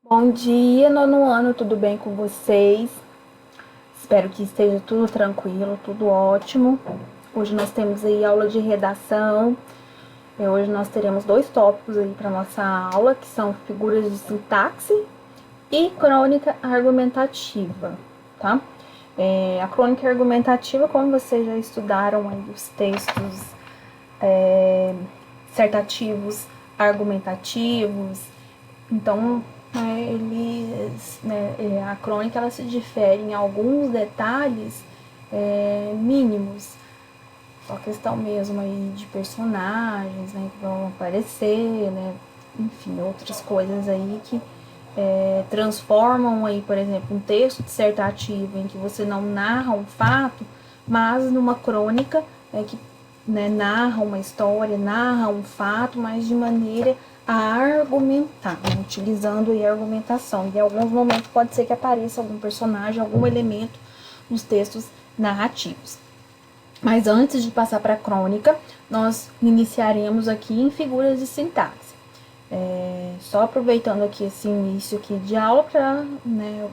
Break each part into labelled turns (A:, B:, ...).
A: Bom dia, nono ano, tudo bem com vocês? Espero que esteja tudo tranquilo, tudo ótimo. Hoje nós temos aí aula de redação. Hoje nós teremos dois tópicos aí para nossa aula, que são figuras de sintaxe e crônica argumentativa, tá? A crônica argumentativa, como vocês já estudaram aí os textos dissertativos, argumentativos, então a crônica ela se difere em alguns detalhes mínimos, só questão mesmo aí de personagens, né, que vão aparecer, né, enfim, outras coisas aí que transformam aí, por exemplo, um texto dissertativo em que você não narra um fato, mas numa crônica que narra uma história, narra um fato, mas de maneira a argumentar, né, utilizando aí a argumentação. E em alguns momentos pode ser que apareça algum personagem, algum elemento nos textos narrativos. Mas antes de passar para a crônica, nós iniciaremos aqui em figuras de sintaxe. Só aproveitando aqui esse início aqui de aula para, eu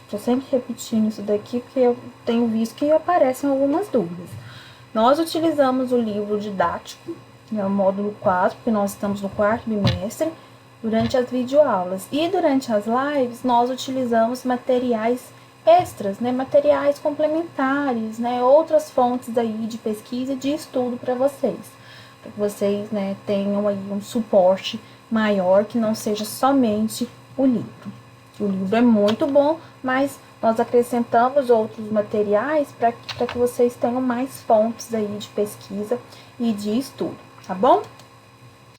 A: tô sempre repetindo isso daqui porque eu tenho visto que aparecem algumas dúvidas. Nós utilizamos o livro didático, o módulo 4, porque nós estamos no quarto bimestre, durante as videoaulas. E durante as lives, nós utilizamos materiais extras, materiais complementares, outras fontes aí de pesquisa e de estudo para vocês. Para que vocês tenham aí um suporte maior, que não seja somente o livro. O livro é muito bom, mas nós acrescentamos outros materiais para que vocês tenham mais fontes aí de pesquisa e de estudo, tá bom?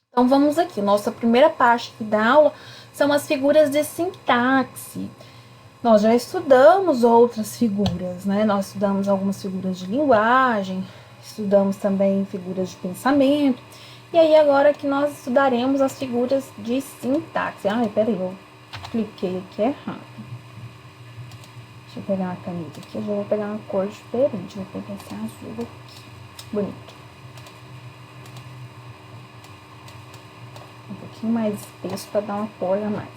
A: Então vamos aqui, nossa primeira parte da aula são as figuras de sintaxe. Nós já estudamos outras figuras, Nós estudamos algumas figuras de linguagem, estudamos também figuras de pensamento, e aí agora que nós estudaremos as figuras de sintaxe. Ai, peraí, eu cliquei aqui errado. Deixa eu pegar uma caneta aqui, eu já vou pegar uma cor diferente, vou pegar esse azul aqui, bonito. Um pouquinho mais espesso para dar uma cor a mais.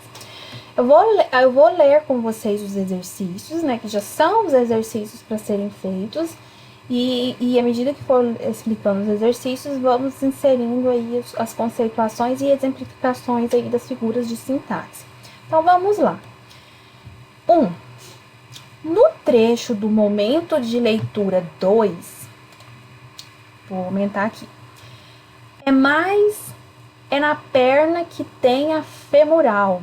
A: Eu vou ler com vocês os exercícios, que já são os exercícios para serem feitos, e à medida que for explicando os exercícios, vamos inserindo aí as conceituações e exemplificações aí das figuras de sintaxe. Então vamos lá. 1. No trecho do momento de leitura 2, vou aumentar aqui, é na perna que tem a femoral.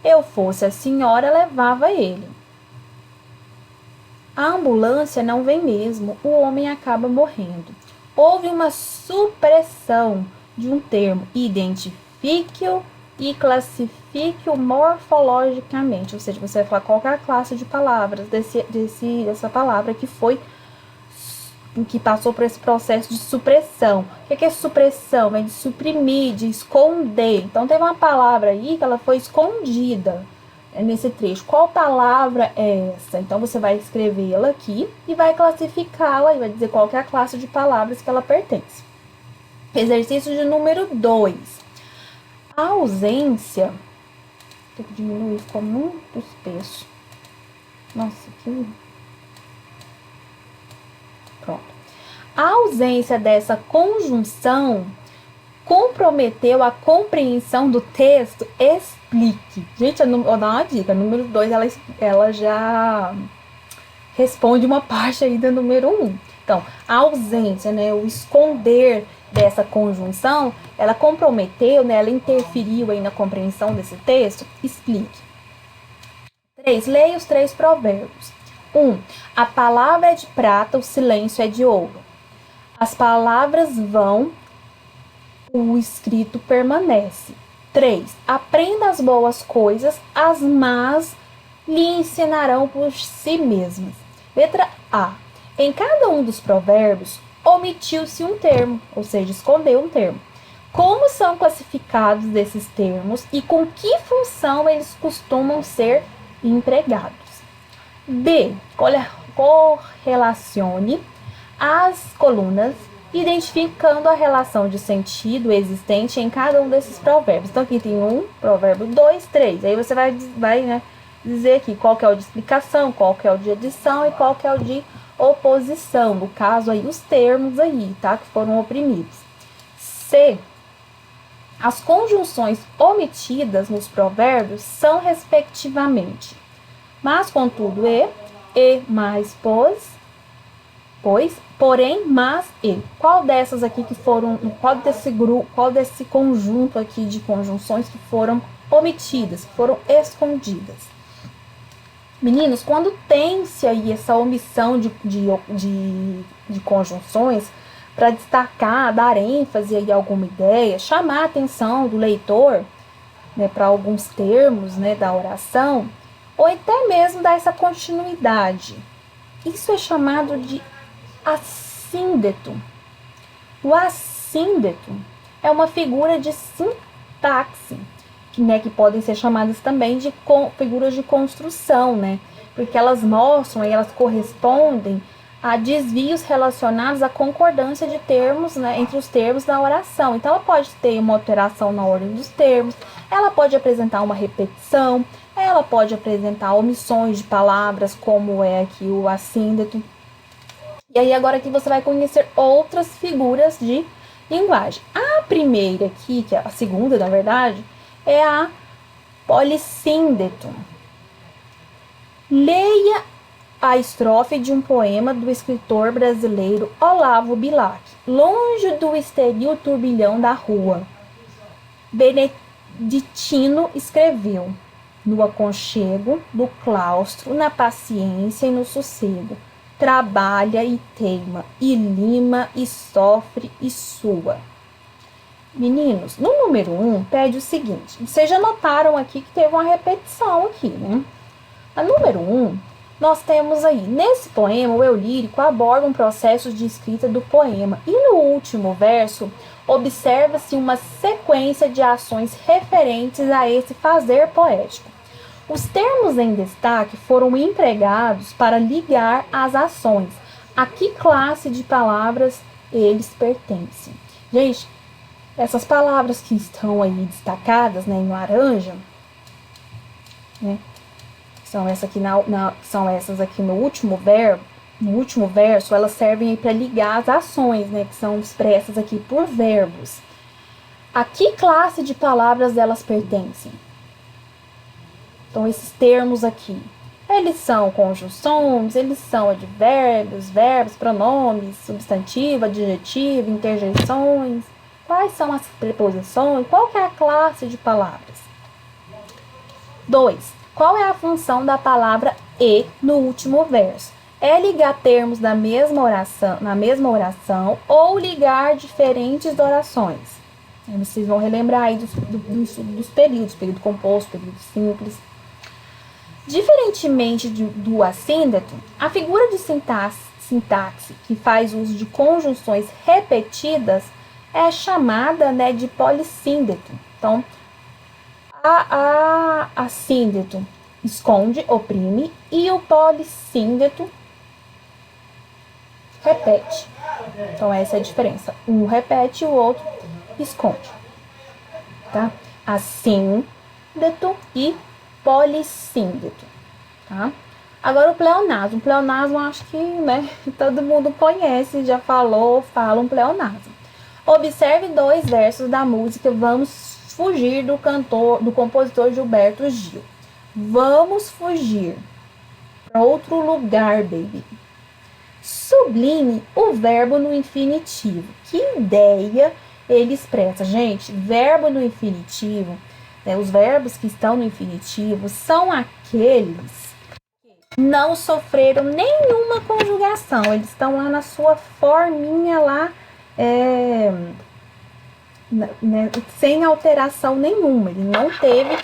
A: Eu fosse a senhora, levava ele. A ambulância não vem mesmo, o homem acaba morrendo. Houve uma supressão de um termo, identifique-o e classifique-o morfologicamente, ou seja, você vai falar qual é a classe de palavras dessa palavra que passou por esse processo de supressão. O que é supressão? É de suprimir, de esconder. Então teve uma palavra aí que ela foi escondida nesse trecho. Qual palavra é essa? Então você vai escrevê-la aqui e vai classificá-la e vai dizer qual que é a classe de palavras que ela pertence. Exercício de número 2. A ausência... Tem que diminuir, ficou muito espesso. Nossa, que... Pronto. A ausência dessa conjunção comprometeu a compreensão do texto? Explique. Gente, eu vou dar uma dica. Número 2, ela já responde uma parte aí da número 1. Então, a ausência, o esconder dessa conjunção, ela comprometeu, ela interferiu aí na compreensão desse texto? Explique. 3. Leia os 3 provérbios. 1. A palavra é de prata, o silêncio é de ouro. As palavras vão, o escrito permanece. 3. Aprenda as boas coisas, as más lhe ensinarão por si mesmas. Letra A. Em cada um dos provérbios, omitiu-se um termo, ou seja, escondeu um termo. Como são classificados esses termos e com que função eles costumam ser empregados? B. Correlacione as colunas identificando a relação de sentido existente em cada um desses provérbios. Então, aqui tem um provérbio, 2, 3. Aí você vai né, dizer aqui qual que é o de explicação, qual que é o de adição e qual que é o de oposição. No caso, aí, os termos aí, tá? Que foram oprimidos. C. As conjunções omitidas nos provérbios são, respectivamente, mas, contudo, e mais, pois, porém, mas, e. Qual dessas aqui que foram, qual desse conjunto aqui de conjunções que foram omitidas, que foram escondidas? Meninos, quando tem-se aí essa omissão de conjunções, para destacar, dar ênfase aí a alguma ideia, chamar a atenção do leitor, né, para alguns termos, né, da oração, ou até mesmo dar essa continuidade. Isso é chamado de assíndeto. O assíndeto é uma figura de sintaxe, que podem ser chamadas também de figuras de construção, né? Porque elas mostram e elas correspondem a desvios relacionados à concordância de termos, né, entre os termos da oração. Então, ela pode ter uma alteração na ordem dos termos, ela pode apresentar uma repetição, ela pode apresentar omissões de palavras, como é aqui o assíndeto. E aí, agora aqui você vai conhecer outras figuras de linguagem. A primeira aqui, que é a segunda, na verdade, é a polissíndeto. Leia a estrofe de um poema do escritor brasileiro Olavo Bilac. Longe do esteril turbilhão da rua, Beneditino escreveu: no aconchego do claustro, na paciência e no sossego, trabalha e teima, e lima, e sofre, e sua. Meninos, no número 1, pede o seguinte. Vocês já notaram aqui que teve uma repetição aqui, né? A número 1, nós temos aí, nesse poema, o eu lírico aborda um processo de escrita do poema. E no último verso, observa-se uma sequência de ações referentes a esse fazer poético. Os termos em destaque foram empregados para ligar as ações. A que classe de palavras eles pertencem? Gente, essas palavras que estão aí destacadas, né, em laranja, né, são essas aqui no último verso, elas servem para ligar as ações, né, que são expressas aqui por verbos. A que classe de palavras elas pertencem? Então, esses termos aqui, eles são conjunções, eles são advérbios, verbos, pronomes, substantivo, adjetivo, interjeições. Quais são as preposições? Qual que é a classe de palavras? 2. Qual é a função da palavra e no último verso? É ligar termos na mesma oração ou ligar diferentes orações? Vocês vão relembrar aí dos períodos, período composto, período simples. Diferentemente do assíndeto, a figura de sintaxe que faz uso de conjunções repetidas é chamada, né, de polissíndeto. Então, a assíndeto esconde, oprime, e o polissíndeto repete. Então, essa é a diferença. Um repete e o outro esconde. Tá? Assíndeto e polissíndeto. Tá? Agora, o pleonasmo. O pleonasmo, acho que, né, todo mundo conhece, já fala um pleonasmo. Observe 2 versos da música Vamos Fugir, do compositor Gilberto Gil. Vamos fugir para outro lugar, baby. Sublinhe o verbo no infinitivo. Que ideia ele expressa? Gente, verbo no infinitivo, né, os verbos que estão no infinitivo são aqueles que não sofreram nenhuma conjugação. Eles estão lá na sua forminha lá, né, sem alteração nenhuma. Ele não teve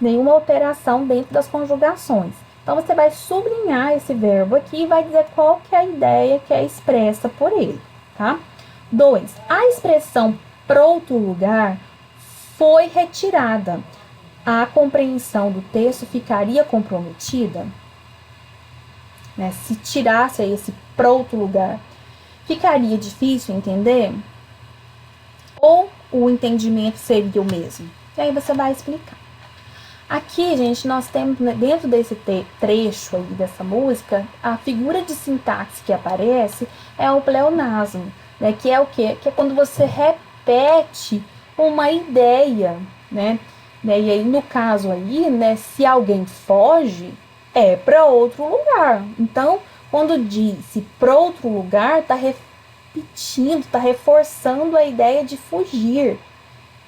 A: nenhuma alteração dentro das conjugações. Então, você vai sublinhar esse verbo aqui e vai dizer qual que é a ideia que é expressa por ele, tá? 2. A expressão para outro lugar foi retirada. A compreensão do texto ficaria comprometida, né, se tirasse esse para outro lugar. Ficaria difícil entender? Ou o entendimento seria o mesmo? E aí você vai explicar. Aqui, gente, nós temos, né, dentro desse trecho aí dessa música, a figura de sintaxe que aparece é o pleonasmo, né? Que é o quê? Que é quando você repete uma ideia, né? E aí, no caso aí, né, se alguém foge, é para outro lugar. Então, quando disse para outro lugar, está repetindo, está reforçando a ideia de fugir,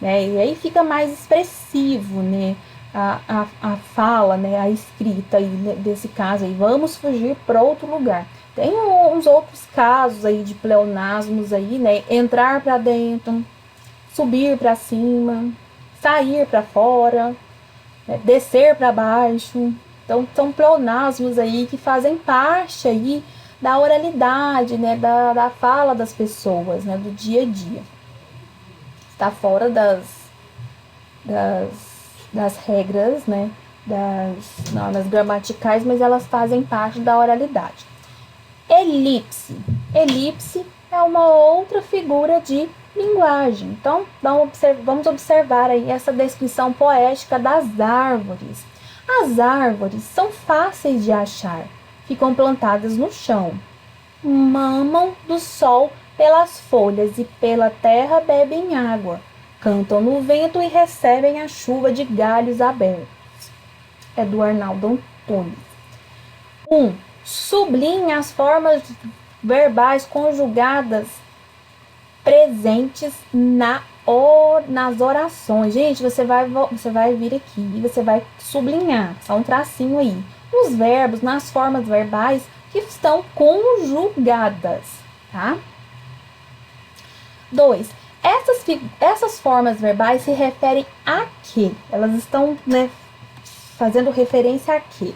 A: né? E aí fica mais expressivo, né? A fala, né? A escrita aí, né? Desse caso aí, vamos fugir para outro lugar. Tem uns outros casos aí de pleonasmos aí, né? Entrar para dentro, subir para cima, sair para fora, né? Descer para baixo. Então, são pleonasmos aí que fazem parte aí da oralidade, né? Da fala das pessoas, né? Do dia a dia. Está fora das regras, né? Das normas gramaticais, mas elas fazem parte da oralidade. Elipse. Elipse é uma outra figura de linguagem. Então, vamos observar aí essa descrição poética das árvores. As árvores são fáceis de achar, ficam plantadas no chão, mamam do sol pelas folhas e pela terra bebem água, cantam no vento e recebem a chuva de galhos abertos. É do Arnaldo Antunes. 1. Sublinhe as formas verbais conjugadas presentes nas orações. Gente, você vai vir aqui e você vai sublinhar, só um tracinho aí, os verbos nas formas verbais que estão conjugadas, tá? 2. Essas formas verbais se referem a quê? Elas estão, né, fazendo referência a quê?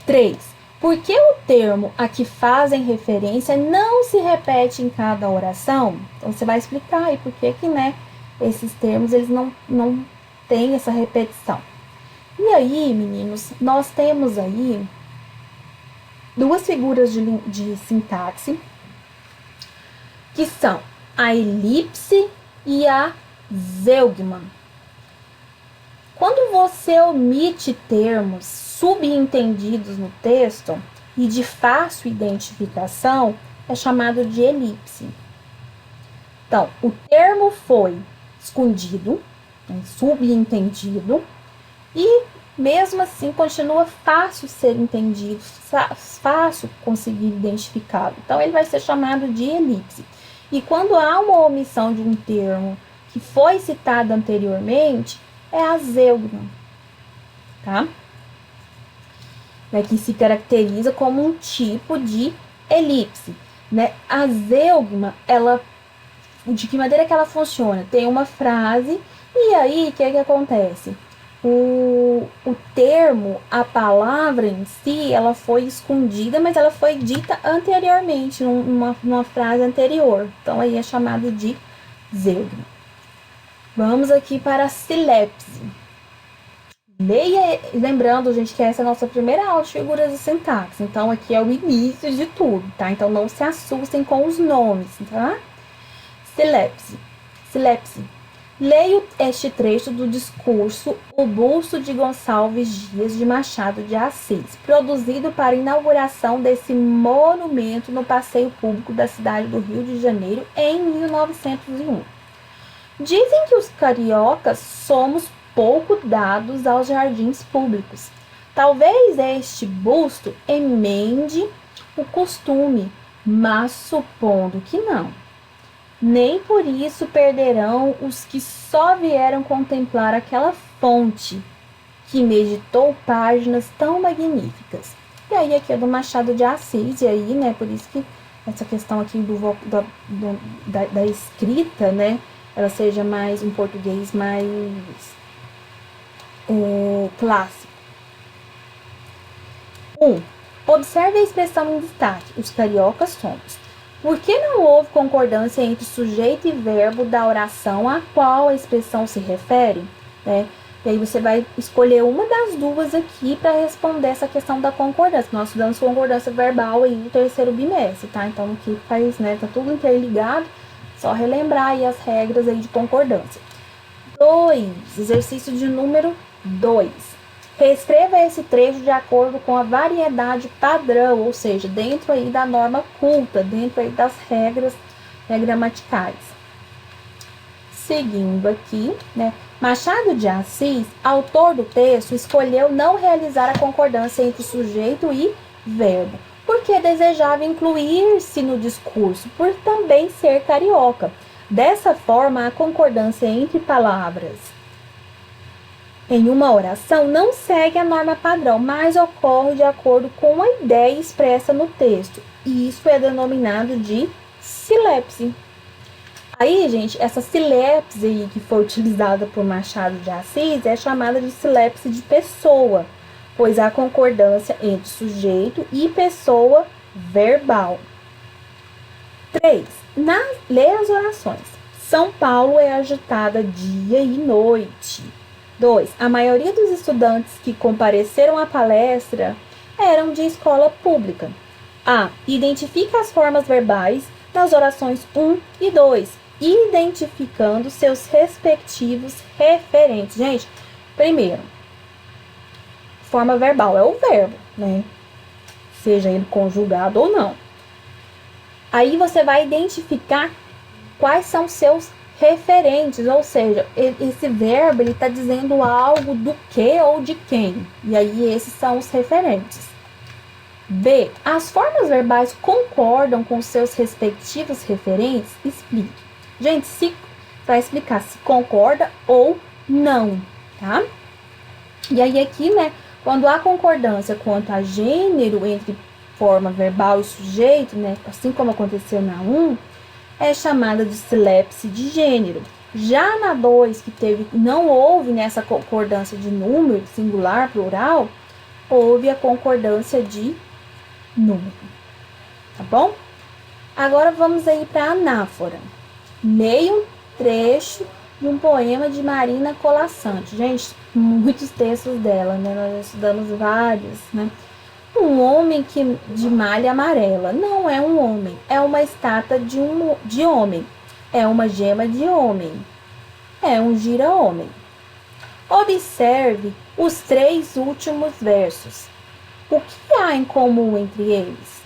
A: 3. Por que o termo a que fazem referência não se repete em cada oração? Então, você vai explicar aí por que, né, esses termos eles não têm essa repetição. E aí, meninos, nós temos aí duas figuras de sintaxe, que são a elipse e a zeugma. Quando você omite termos subentendidos no texto e de fácil identificação, é chamado de elipse. Então, o termo foi escondido, né, subentendido, e mesmo assim continua fácil ser entendido, fácil conseguir identificá-lo. Então, ele vai ser chamado de elipse. E quando há uma omissão de um termo que foi citado anteriormente, é a zeugma, tá? Né, que se caracteriza como um tipo de elipse, né? A zeugma, de que maneira que ela funciona? Tem uma frase e aí o que acontece? O termo, a palavra em si, ela foi escondida, mas ela foi dita anteriormente, numa frase anterior. Então, aí é chamado de zeugma. Vamos aqui para a silepse. Leia, lembrando, gente, que essa é a nossa primeira aula de figuras de sintaxe. Então, aqui é o início de tudo, tá? Então, não se assustem com os nomes, tá? Silepse. Silepse. Leio este trecho do discurso O Busto de Gonçalves Dias de Machado de Assis, produzido para a inauguração desse monumento no passeio público da cidade do Rio de Janeiro em 1901. Dizem que os cariocas somos pouco dados aos jardins públicos. Talvez este busto emende o costume, mas supondo que não. Nem por isso perderão os que só vieram contemplar aquela fonte que meditou páginas tão magníficas. E aí aqui é do Machado de Assis, e aí, né, por isso que essa questão aqui da escrita, né, ela seja mais um português mais clássico. 1. Observe a expressão em destaque, os cariocas somos. Por que não houve concordância entre sujeito e verbo da oração a qual a expressão se refere? E aí você vai escolher uma das duas aqui para responder essa questão da concordância. Nós estudamos concordância verbal aí no terceiro bimestre, tá? Então aqui faz, né, tá tudo interligado, só relembrar aí as regras aí de concordância. 2, exercício de número 2. Reescreva esse trecho de acordo com a variedade padrão, ou seja, dentro aí da norma culta, dentro aí das regras, né, gramaticais. Seguindo aqui, né, Machado de Assis, autor do texto, escolheu não realizar a concordância entre sujeito e verbo, porque desejava incluir-se no discurso, por também ser carioca. Dessa forma, a concordância entre palavras em uma oração não segue a norma padrão, mas ocorre de acordo com a ideia expressa no texto. E isso é denominado de silepse. Aí, gente, essa silepse aí que foi utilizada por Machado de Assis é chamada de silepse de pessoa, pois há concordância entre sujeito e pessoa verbal. 3. Lê as orações. São Paulo é agitada dia e noite. 2. A maioria dos estudantes que compareceram à palestra eram de escola pública. A. Identifica as formas verbais nas orações 1 e 2, identificando seus respectivos referentes. Gente, primeiro, forma verbal é o verbo, né? Seja ele conjugado ou não. Aí você vai identificar quais são seus referentes, ou seja, esse verbo ele está dizendo algo do que ou de quem. E aí esses são os referentes. B. As formas verbais concordam com seus respectivos referentes? Explique. Gente, se vai explicar se concorda ou não, tá? E aí aqui, né, quando há concordância quanto a gênero entre forma verbal e sujeito, né, assim como aconteceu na 1, é chamada de silepse de gênero. Já na 2, que não houve nessa concordância de número, singular, plural, houve a concordância de número. Tá bom? Agora vamos aí para a anáfora. Leia um trecho de um poema de Marina Colasanti. Gente, muitos textos dela, né? Nós estudamos vários, né? Um homem de malha amarela. Não é um homem, é uma estátua de homem. É uma gema de homem. É um gira-homem. Observe os 3 últimos versos. O que há em comum entre eles?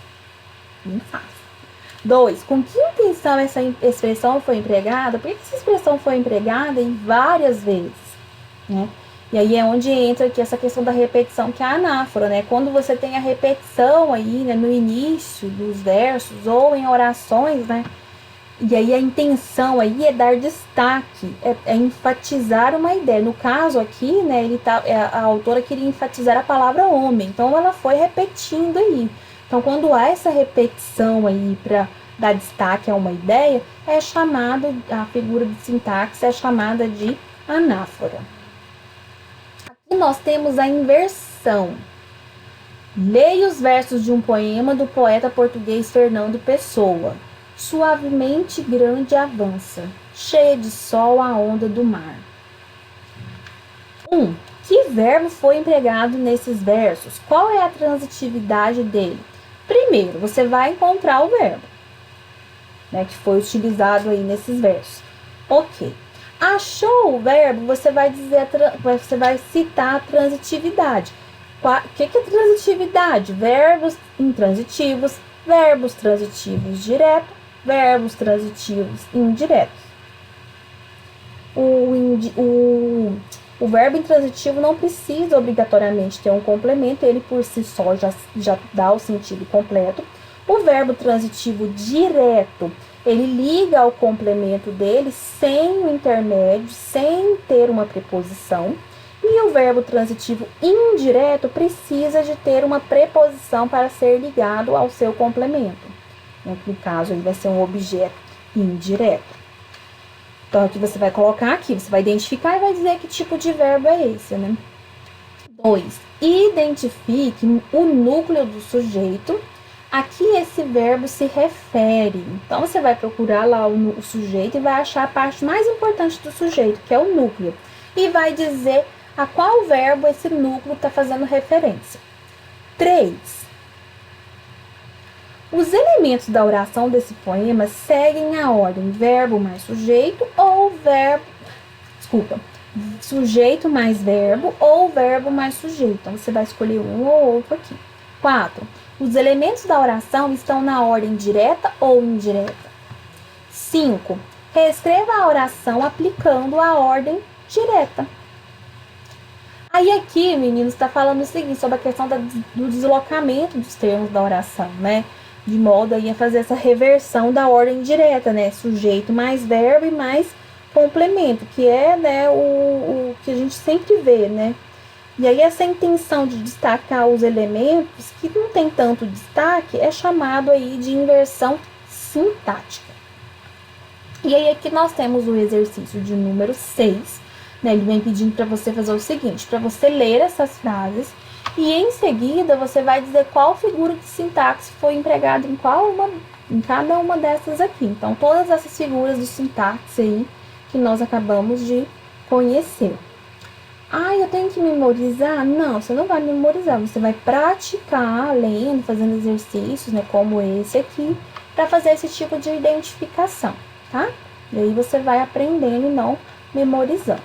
A: Bem fácil. 2. Com que intenção essa expressão foi empregada? Por que essa expressão foi empregada em várias vezes, né? E aí é onde entra aqui essa questão da repetição, que é a anáfora, né? Quando você tem a repetição aí, né, no início dos versos ou em orações, né? E aí a intenção aí é dar destaque, é enfatizar uma ideia. No caso aqui, né, a autora queria enfatizar a palavra homem, então ela foi repetindo aí. Então, quando há essa repetição aí para dar destaque a uma ideia, a figura de sintaxe é chamada de anáfora. Aqui nós temos a inversão. Leia os versos de um poema do poeta português Fernando Pessoa. Suavemente grande avança, cheia de sol a onda do mar. 1. Que verbo foi empregado nesses versos? Qual é a transitividade dele? Primeiro, você vai encontrar o verbo, né, que foi utilizado aí nesses versos. Ok. Achou o verbo, você vai citar a transitividade. O que é transitividade? Verbos intransitivos, verbos transitivos diretos, verbos transitivos indiretos. O verbo intransitivo não precisa obrigatoriamente ter um complemento, ele por si só já dá o sentido completo. O verbo transitivo direto, ele liga ao complemento dele sem o intermédio, sem ter uma preposição. E o verbo transitivo indireto precisa de ter uma preposição para ser ligado ao seu complemento. No caso, ele vai ser um objeto indireto. Então, aqui você vai colocar aqui, você vai identificar e vai dizer que tipo de verbo é esse, né? 2. Identifique o núcleo do sujeito a que esse verbo se refere. Então, você vai procurar lá o sujeito e vai achar a parte mais importante do sujeito, que é o núcleo. E vai dizer A qual verbo esse núcleo está fazendo referência? 3. Os elementos da oração desse poema seguem a ordem verbo mais sujeito ou sujeito mais verbo ou verbo mais sujeito. Então, você vai escolher um ou outro aqui. 4. Os elementos da oração estão na ordem direta ou indireta. 5. Reescreva a oração aplicando a ordem direta. Aí aqui, meninos, está falando o seguinte, sobre a questão do deslocamento dos termos da oração, né? De modo aí a fazer essa reversão da ordem direta, né? Sujeito mais verbo e mais complemento, que é, né, o que a gente sempre vê, né? E aí essa intenção de destacar os elementos que não tem tanto destaque é chamado aí de inversão sintática. E aí aqui nós temos o exercício de número 6, né? Ele vem pedindo para você fazer o seguinte, para você ler essas frases e em seguida você vai dizer qual figura de sintaxe foi empregada em cada uma dessas aqui. Então, todas essas figuras de sintaxe aí que nós acabamos de conhecer. Eu tenho que memorizar? Não, você não vai memorizar, você vai praticar lendo, fazendo exercícios, né, como esse aqui, para fazer esse tipo de identificação, tá? E aí você vai aprendendo e não memorizando.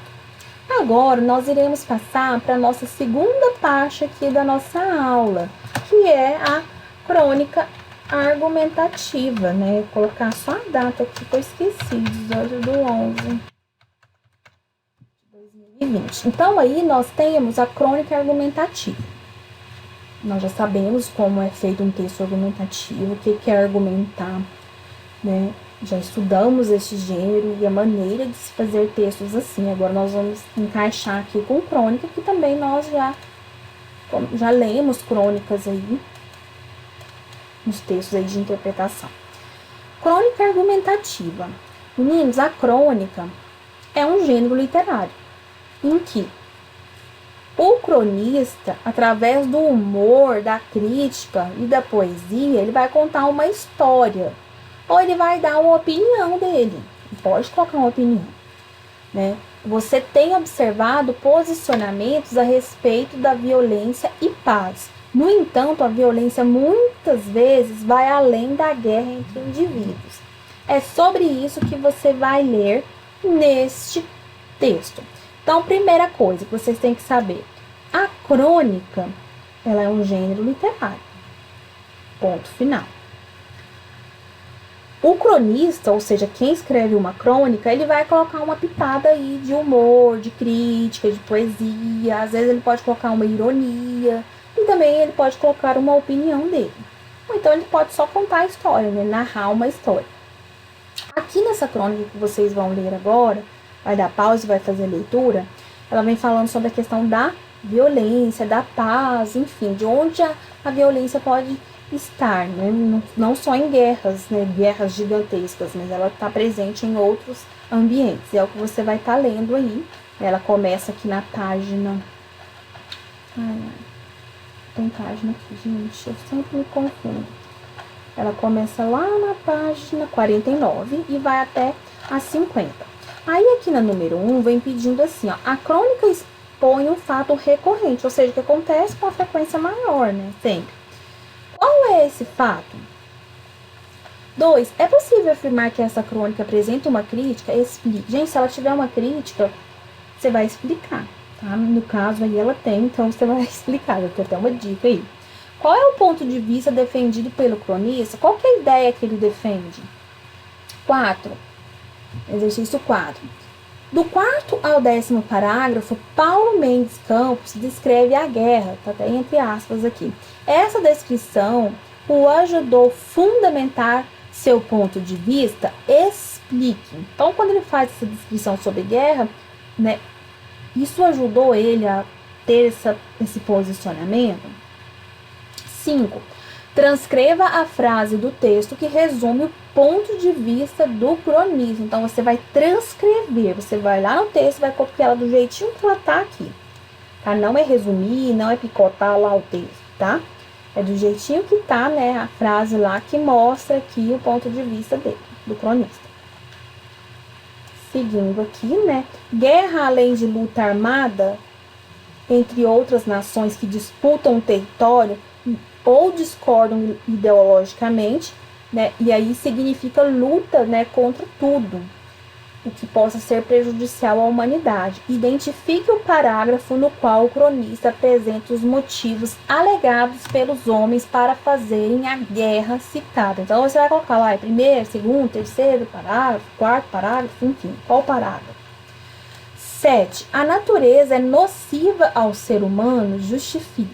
A: Agora, nós iremos passar para a nossa segunda parte aqui da nossa aula, que é a crônica argumentativa, né? Vou colocar só a data aqui que eu esqueci, 18/11/2020. Então, aí nós temos a crônica argumentativa. Nós já sabemos como é feito um texto argumentativo, o que é argumentar, né? Já estudamos esse gênero e a maneira de se fazer textos assim. Agora nós vamos encaixar aqui com crônica, que também nós já lemos crônicas aí, nos textos aí de interpretação. Crônica argumentativa. Meninos, a crônica é um gênero literário em que o cronista, através do humor, da crítica e da poesia, ele vai contar uma história. Ou ele vai dar uma opinião dele. Pode colocar uma opinião, né? Você tem observado posicionamentos a respeito da violência e paz. No entanto, a violência muitas vezes vai além da guerra entre indivíduos. É sobre isso que você vai ler neste texto. Então, primeira coisa que vocês têm que saber. A crônica, ela é um gênero literário. Ponto final. O cronista, ou seja, quem escreve uma crônica, ele vai colocar uma pitada aí de humor, de crítica, de poesia. Às vezes ele pode colocar uma ironia e também ele pode colocar uma opinião dele. Ou então ele pode só contar a história, né? Narrar uma história. Aqui nessa crônica que vocês vão ler agora, vai dar pausa e vai fazer leitura, ela vem falando sobre a questão da violência, da paz, enfim, de onde a violência pode estar, né? Não só em guerras, né? Guerras gigantescas, mas ela está presente em outros ambientes. É o que você vai estar lendo aí. Ela começa aqui na página... tem página aqui, gente, eu sempre me confundo. Ela começa lá na página 49 e vai até a 50. Aí aqui na número 1 vem pedindo assim, ó, a crônica expõe um fato recorrente, ou seja, que acontece com a frequência maior, né? Sempre. Qual é esse fato? 2. É possível afirmar que essa crônica apresenta uma crítica? Explique. Gente, se ela tiver uma crítica, você vai explicar, tá? No caso aí ela tem, então você vai explicar. Eu tenho até uma dica aí. Qual é o ponto de vista defendido pelo cronista? Qual que é a ideia que ele defende? 4. Exercício 4. Do 4º ao 10º parágrafo, Paulo Mendes Campos descreve a guerra, tá até entre aspas aqui. Essa descrição o ajudou a fundamentar seu ponto de vista? Explique. Então, quando ele faz essa descrição sobre guerra, né, isso ajudou ele a ter esse posicionamento? 5. Transcreva a frase do texto que resume o ponto de vista do cronista. Então, você vai transcrever, você vai lá no texto, vai copiar ela do jeitinho que ela tá aqui, tá? Não é resumir, não é picotar lá o texto, tá? É do jeitinho que tá, né, a frase lá que mostra aqui o ponto de vista dele, do cronista. Seguindo aqui, né, guerra além de luta armada, entre outras nações que disputam o território ou discordam ideologicamente, né? E aí significa luta, né, contra tudo o que possa ser prejudicial à humanidade. Identifique o parágrafo no qual o cronista apresenta os motivos alegados pelos homens para fazerem a guerra citada. Então você vai colocar lá, primeiro, segundo, terceiro parágrafo, quarto parágrafo, enfim, qual parágrafo? 7. A natureza é nociva ao ser humano? Justifique.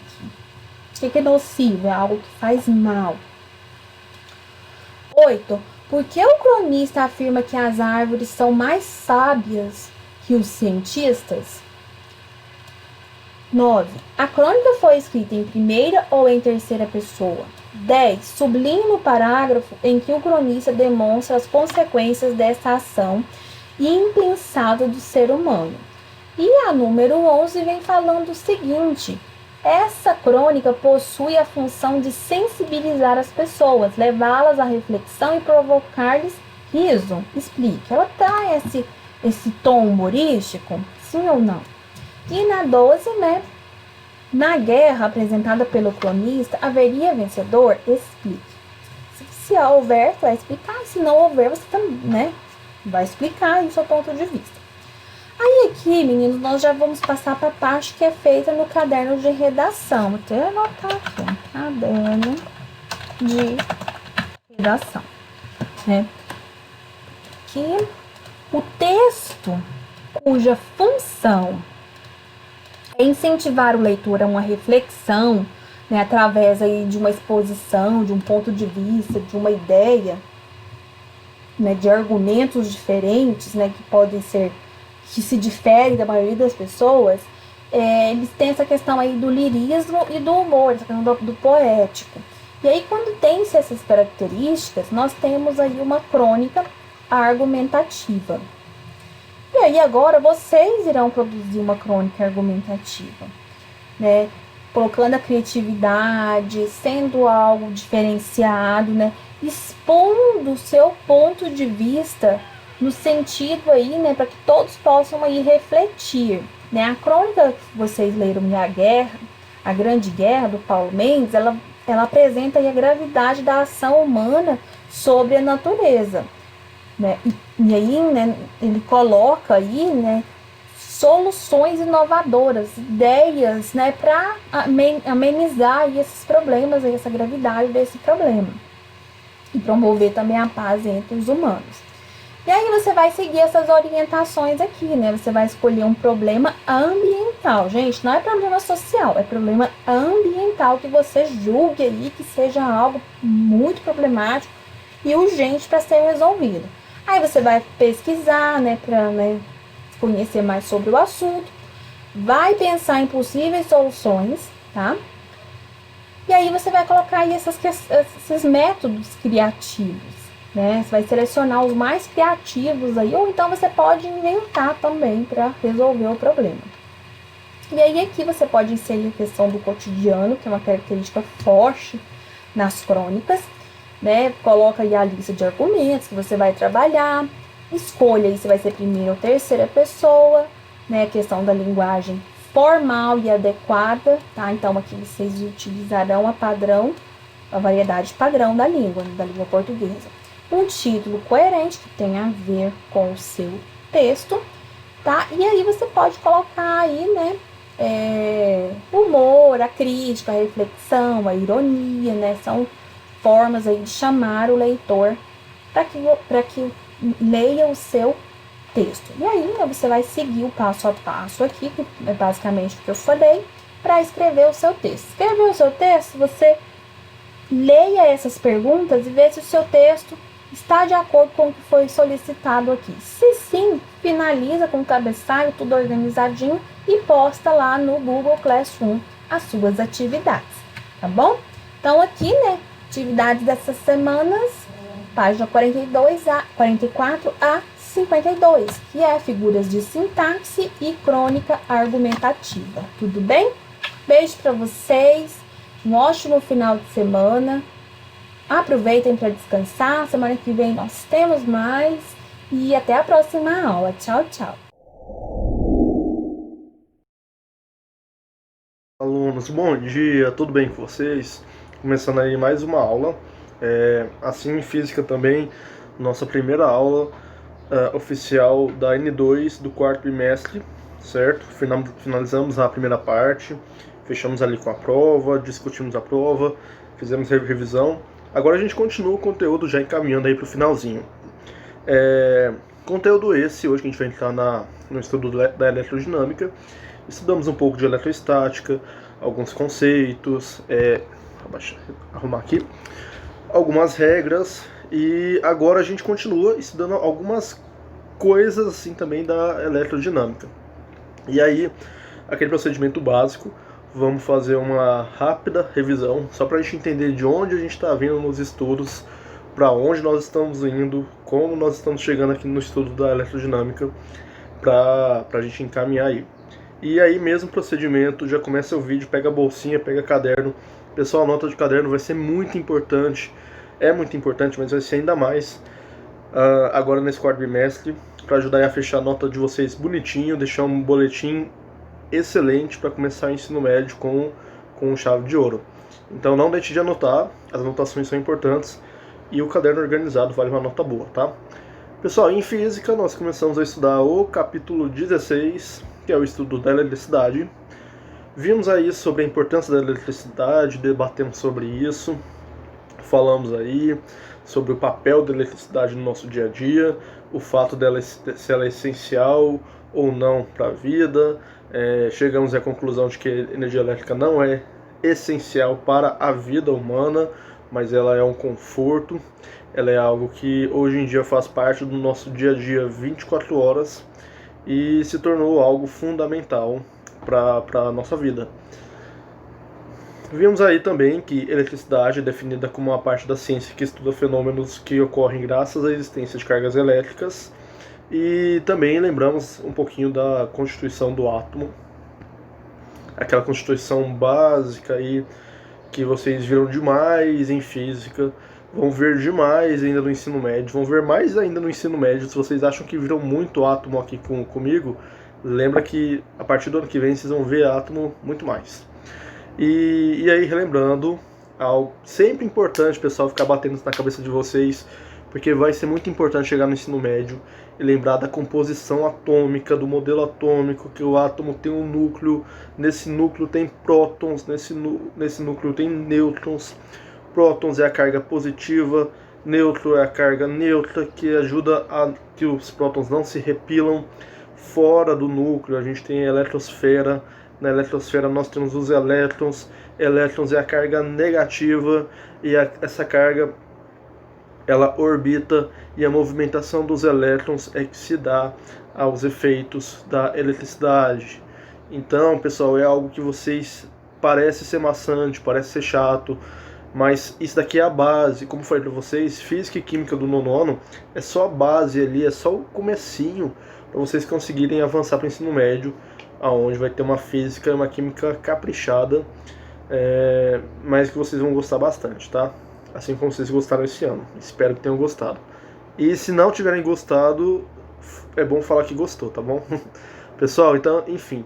A: O que é nocivo? É algo que faz mal. 8. Por que o cronista afirma que as árvores são mais sábias que os cientistas? 9. A crônica foi escrita em primeira ou em terceira pessoa? 10. Sublinhe no parágrafo em que o cronista demonstra as consequências dessa ação impensada do ser humano. E a número 11 vem falando o seguinte: essa crônica possui a função de sensibilizar as pessoas, levá-las à reflexão e provocar-lhes riso. Explique. Ela traz esse tom humorístico? Sim ou não? E na 12, né? Na guerra apresentada pelo cronista, haveria vencedor? Explique. Se houver, você vai explicar. Se não houver, você também, né, vai explicar o seu ponto de vista. Aí aqui, meninos, nós já vamos passar para a parte que é feita no caderno de redação. Vou até anotar aqui, ó, caderno de redação, né? Que o texto cuja função é incentivar o leitor a uma reflexão, né, através aí de uma exposição, de um ponto de vista, de uma ideia, né, de argumentos diferentes, né, que se diferem da maioria das pessoas, eles têm essa questão aí do lirismo e do humor, essa questão do poético. E aí, quando tem-se essas características, nós temos aí uma crônica argumentativa. E aí, agora, vocês irão produzir uma crônica argumentativa, né? Colocando a criatividade, sendo algo diferenciado, né? Expondo o seu ponto de vista no sentido aí, né, para que todos possam aí refletir, né? A crônica que vocês leram, a Grande Guerra, do Paulo Mendes, ela apresenta aí a gravidade da ação humana sobre a natureza, né? E aí, né, ele coloca aí, né, soluções inovadoras, ideias, né, para amenizar aí esses problemas, aí, essa gravidade desse problema e promover também a paz entre os humanos. E aí você vai seguir essas orientações aqui, né? Você vai escolher um problema ambiental. Gente, não é problema social, é problema ambiental que você julgue aí que seja algo muito problemático e urgente para ser resolvido. Aí você vai pesquisar, né, para, né, conhecer mais sobre o assunto, vai pensar em possíveis soluções, tá? E aí você vai colocar aí esses métodos criativos, né? Você vai selecionar os mais criativos aí, ou então você pode inventar também para resolver o problema. E aí aqui você pode inserir a questão do cotidiano, que é uma característica forte nas crônicas, né? Coloca aí a lista de argumentos que você vai trabalhar, escolha aí se vai ser primeira ou terceira pessoa, né? A questão da linguagem formal e adequada, tá? Então aqui vocês utilizarão a variedade padrão da língua portuguesa. Um título coerente que tem a ver com o seu texto, tá? E aí você pode colocar aí, né, o humor, a crítica, a reflexão, a ironia, né? São formas aí de chamar o leitor para que leia o seu texto. E aí, né, você vai seguir o passo a passo aqui, que é basicamente o que eu falei, para escrever o seu texto. Escrever o seu texto, você leia essas perguntas e vê se o seu texto está de acordo com o que foi solicitado aqui. Se sim, finaliza com o cabeçalho, tudo organizadinho e posta lá no Google Classroom as suas atividades, tá bom? Então aqui, né, atividades dessas semanas, página 44 a 52, que é figuras de sintaxe e crônica argumentativa. Tudo bem? Beijo para vocês, um ótimo final de semana. Aproveitem para descansar. Semana que vem nós temos mais. E até a próxima aula. Tchau, tchau.
B: Alunos, bom dia, tudo bem com vocês? Começando aí mais uma aula, assim em física também, nossa primeira aula oficial da N2 do quarto bimestre, certo? Finalizamos a primeira parte, fechamos ali com a prova, discutimos a prova, fizemos revisão. Agora a gente continua o conteúdo já encaminhando aí para o finalzinho. Conteúdo esse, hoje que a gente vai entrar no estudo da eletrodinâmica. Estudamos um pouco de eletrostática, alguns conceitos, arrumar aqui, algumas regras, e agora a gente continua estudando algumas coisas assim também da eletrodinâmica. E aí, aquele procedimento básico, vamos fazer uma rápida revisão, só para a gente entender de onde a gente está vindo nos estudos, para onde nós estamos indo, como nós estamos chegando aqui no estudo da eletrodinâmica, para a gente encaminhar aí. E aí mesmo procedimento, já começa o vídeo, pega a bolsinha, pega caderno. Pessoal, a nota de caderno vai ser muito importante, é muito importante, mas vai ser ainda mais agora nesse quarto bimestre, para ajudar a fechar a nota de vocês bonitinho, deixar um boletim excelente para começar o ensino médio com chave de ouro. Então não deixe de anotar, as anotações são importantes, e o caderno organizado vale uma nota boa, tá? Pessoal, em física nós começamos a estudar o capítulo 16, que é o estudo da eletricidade. Vimos aí sobre a importância da eletricidade, debatemos sobre isso, falamos aí sobre o papel da eletricidade no nosso dia a dia, o fato dela, se ela é essencial ou não para a vida. Chegamos à conclusão de que a energia elétrica não é essencial para a vida humana, mas ela é um conforto, ela é algo que hoje em dia faz parte do nosso dia a dia 24 horas e se tornou algo fundamental para a nossa vida. Vimos aí também que eletricidade é definida como uma parte da ciência que estuda fenômenos que ocorrem graças à existência de cargas elétricas, e também lembramos um pouquinho da constituição do átomo, aquela constituição básica aí que vocês viram demais em física, vão ver demais ainda no ensino médio, vão ver mais ainda no ensino médio. Se vocês acham que viram muito átomo aqui comigo, lembra que a partir do ano que vem vocês vão ver átomo muito mais. E aí, relembrando, algo sempre importante, pessoal, ficar batendo na cabeça de vocês, porque vai ser muito importante chegar no ensino médio e lembrar da composição atômica, do modelo atômico, que o átomo tem um núcleo, nesse núcleo tem prótons, nesse núcleo tem nêutrons. Prótons é a carga positiva, nêutron é a carga neutra, que ajuda a que os prótons não se repilam. Fora do núcleo a gente tem a eletrosfera. Na eletrosfera nós temos os elétrons. Elétrons é a carga negativa, e essa carga ela orbita, e a movimentação dos elétrons é que se dá aos efeitos da eletricidade. Então, pessoal, é algo que vocês parece ser maçante, parece ser chato, mas isso daqui é a base. Como falei para vocês, física e química do nono ano é só a base ali, é só o comecinho para vocês conseguirem avançar para o ensino médio, aonde vai ter uma física e uma química caprichada, mas que vocês vão gostar bastante, tá? Assim como vocês gostaram esse ano. Espero que tenham gostado. E se não tiverem gostado, é bom falar que gostou, tá bom? Pessoal, então, enfim.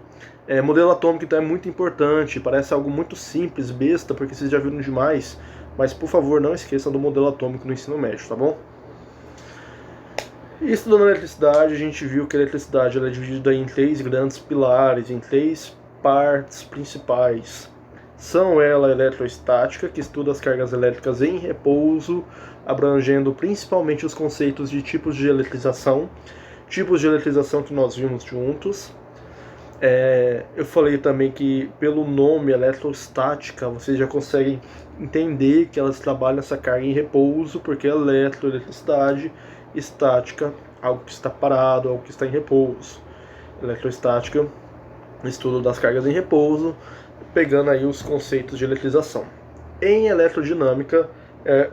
B: Modelo atômico então é muito importante. Parece algo muito simples, besta, porque vocês já viram demais. Mas, por favor, não esqueçam do modelo atômico no ensino médio, tá bom? E estudando a eletricidade, a gente viu que a eletricidade ela é dividida em 3 grandes pilares, em 3 partes principais. São ela a eletrostática, que estuda as cargas elétricas em repouso, abrangendo principalmente os conceitos de tipos de eletrização que nós vimos juntos. Eu falei também que pelo nome eletrostática, vocês já conseguem entender que elas trabalham essa carga em repouso, porque eletricidade, estática, algo que está parado, algo que está em repouso. Eletrostática, estudo das cargas em repouso, pegando aí os conceitos de eletrização. Em eletrodinâmica,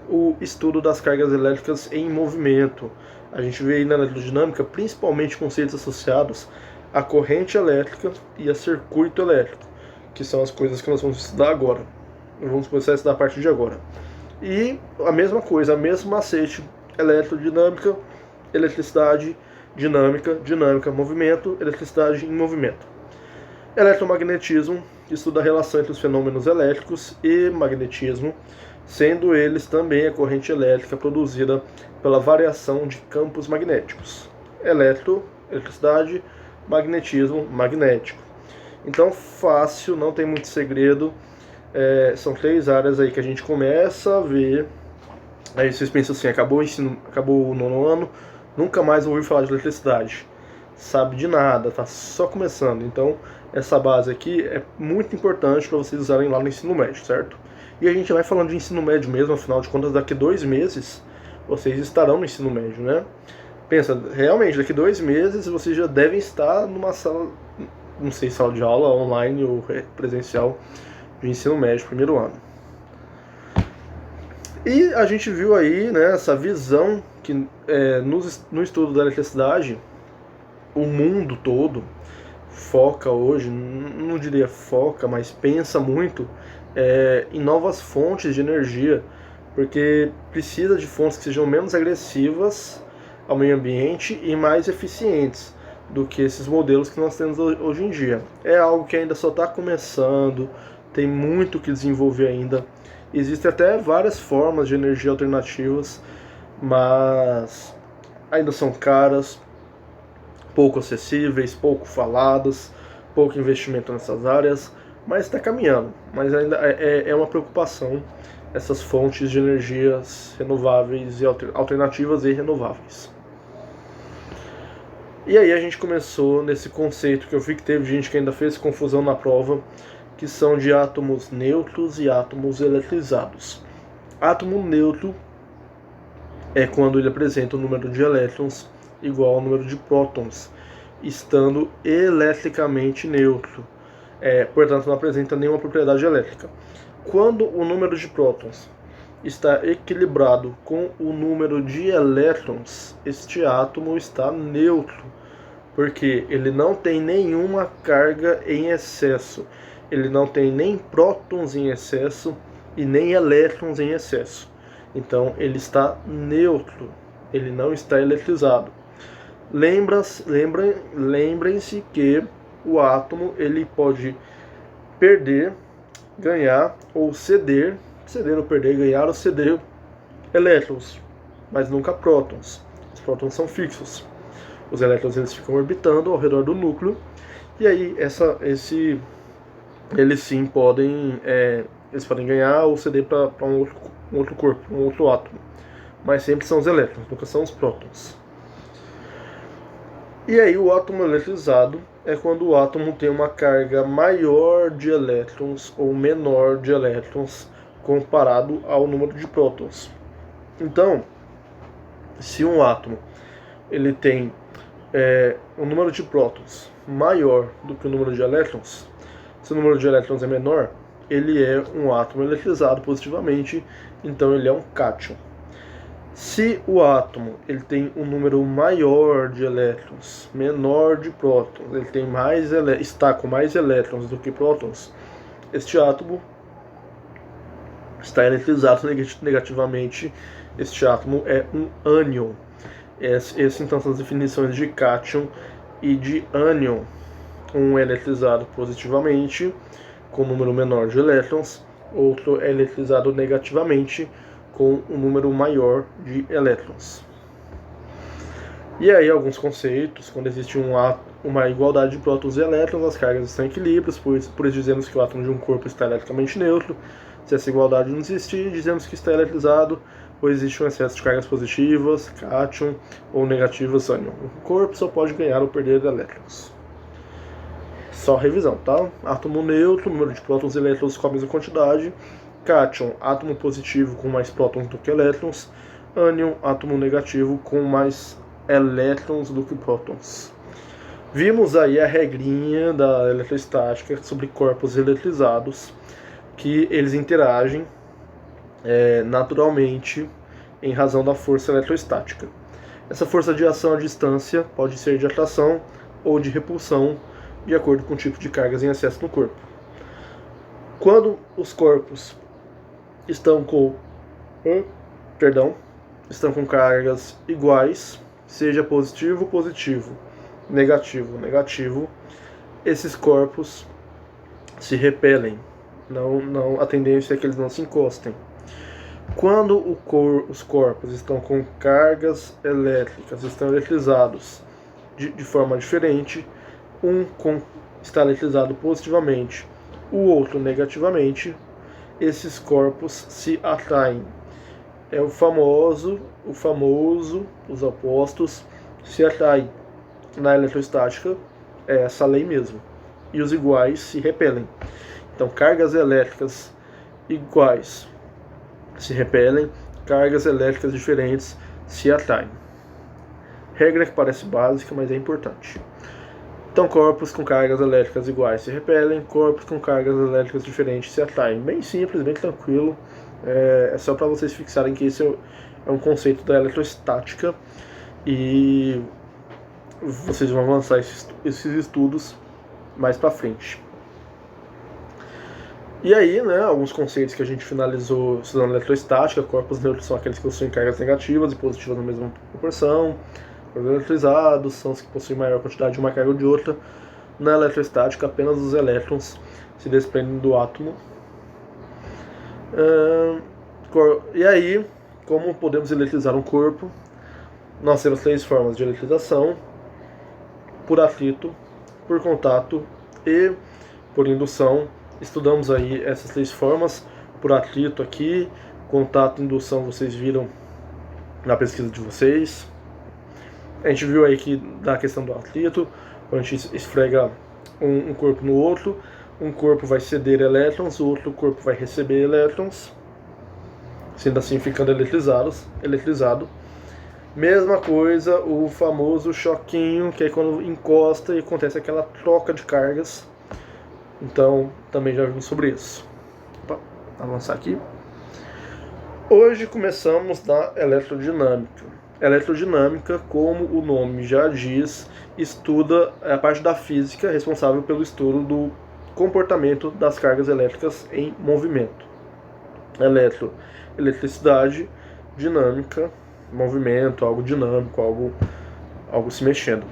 B: o estudo das cargas elétricas em movimento. A gente vê aí na eletrodinâmica principalmente conceitos associados à corrente elétrica e a circuito elétrico, que são as coisas que nós vamos estudar agora. Vamos começar a estudar a partir de agora. E a mesma coisa, a mesmo macete: eletrodinâmica, eletricidade, dinâmica, movimento, eletricidade em movimento. Eletromagnetismo estuda a relação entre os fenômenos elétricos e magnetismo, sendo eles também a corrente elétrica produzida pela variação de campos magnéticos. Eletricidade, magnetismo, magnético. Então, fácil, não tem muito segredo. São 3 áreas aí que a gente começa a ver. Aí vocês pensam assim, acabou o 9º ano, nunca mais ouvi falar de eletricidade. Sabe de nada, tá só começando. Então, essa base aqui é muito importante para vocês usarem lá no ensino médio, certo? E a gente vai falando de ensino médio mesmo, afinal de contas, daqui 2 meses vocês estarão no ensino médio, né? Pensa, realmente, daqui 2 meses vocês já devem estar numa sala, não sei, sala de aula, online ou presencial de ensino médio, 1º ano. E a gente viu aí, né, essa visão que no estudo da eletricidade, o mundo todo foca hoje, não diria foca, mas pensa muito em novas fontes de energia, porque precisa de fontes que sejam menos agressivas ao meio ambiente e mais eficientes do que esses modelos que nós temos hoje em dia. É algo que ainda só está começando, tem muito que desenvolver ainda. Existem até várias formas de energia alternativas, mas ainda são caras, pouco acessíveis, pouco faladas, pouco investimento nessas áreas, mas está caminhando. Mas ainda é uma preocupação essas fontes de energias renováveis e alternativas e renováveis. E aí a gente começou nesse conceito que eu vi que teve gente que ainda fez confusão na prova, que são de átomos neutros e átomos eletrizados. Átomo neutro é quando ele apresenta um número de elétrons igual ao número de prótons, estando eletricamente neutro. Portanto, não apresenta nenhuma propriedade elétrica. Quando o número de prótons está equilibrado com o número de elétrons, este átomo está neutro, porque ele não tem nenhuma carga em excesso. Ele não tem nem prótons em excesso e nem elétrons em excesso. Então ele está neutro, ele não está eletrizado. Lembrem-se que o átomo ele pode perder, ganhar ou ceder ou perder, ganhar ou ceder elétrons, mas nunca prótons. Os prótons são fixos. Os elétrons eles ficam orbitando ao redor do núcleo e aí eles sim podem ganhar ou ceder para um outro corpo, um outro átomo. Mas sempre são os elétrons, nunca são os prótons. E aí o átomo eletrizado é quando o átomo tem uma carga maior de elétrons ou menor de elétrons comparado ao número de prótons. Então, se um átomo ele tem um número de prótons maior do que o número de elétrons, se o número de elétrons é menor, ele é um átomo eletrizado positivamente, então ele é um cátion. Se o átomo ele tem um número maior de elétrons, menor de prótons, ele tem está com mais elétrons do que prótons, este átomo está eletrizado negativamente. Este átomo é um ânion. Essas então são as definições de cátion e de ânion. Um é eletrizado positivamente, com um número menor de elétrons, outro é eletrizado negativamente, com um número maior de elétrons. E aí alguns conceitos, quando existe uma igualdade de prótons e elétrons, as cargas estão em equilíbrio, por isso dizemos que o átomo de um corpo está eletricamente neutro. Se essa igualdade não existir, dizemos que está eletrizado, ou existe um excesso de cargas positivas, cátion, ou negativas, ânion. O corpo só pode ganhar ou perder elétrons. Só revisão, tá? Átomo neutro, número de prótons e elétrons com a mesma quantidade. Cátion, átomo positivo com mais prótons do que elétrons. Ânion, átomo negativo com mais elétrons do que prótons. Vimos aí a regrinha da eletrostática sobre corpos eletrizados, que eles interagem naturalmente em razão da força eletrostática. Essa força de ação à distância pode ser de atração ou de repulsão, de acordo com o tipo de cargas em excesso no corpo. Quando os corpos estão com cargas iguais, seja positivo, positivo, negativo, negativo, esses corpos se repelem. A tendência é que eles não se encostem. Quando os corpos estão com cargas elétricas, estão eletrizados de forma diferente, está eletrizado positivamente, o outro negativamente, esses corpos se atraem. É o famoso, os opostos se atraem. Na eletrostática é essa lei mesmo. E os iguais se repelem. Então, cargas elétricas iguais se repelem, cargas elétricas diferentes se atraem. Regra que parece básica, mas é importante. Então, corpos com cargas elétricas iguais se repelem, corpos com cargas elétricas diferentes se atraem. Bem simples, bem tranquilo. É só para vocês fixarem que esse é um conceito da eletrostática e vocês vão avançar esses estudos mais para frente. E aí, né, alguns conceitos que a gente finalizou estudando eletrostática: corpos neutros são aqueles que possuem cargas negativas e positivas na mesma proporção. Corpos eletrizados são os que possuem maior quantidade de uma carga ou de outra. Na eletrostática, apenas os elétrons se desprendem do átomo. E aí, como podemos eletrizar um corpo? Nós temos 3 formas de eletrização: por atrito, por contato e por indução. Estudamos aí essas 3 formas. Por atrito aqui, contato e indução vocês viram na pesquisa de vocês. A gente viu aí que da questão do atrito, quando a gente esfrega um corpo no outro, um corpo vai ceder elétrons, o outro corpo vai receber elétrons, sendo assim ficando eletrizado. Mesma coisa, o famoso choquinho, que é quando encosta e acontece aquela troca de cargas. Então, também já vimos sobre isso. Opa, avançar aqui. Hoje começamos na eletrodinâmica. Eletrodinâmica, como o nome já diz, estuda a parte da física responsável pelo estudo do comportamento das cargas elétricas em movimento. Eletricidade, dinâmica, movimento, algo dinâmico, algo se mexendo.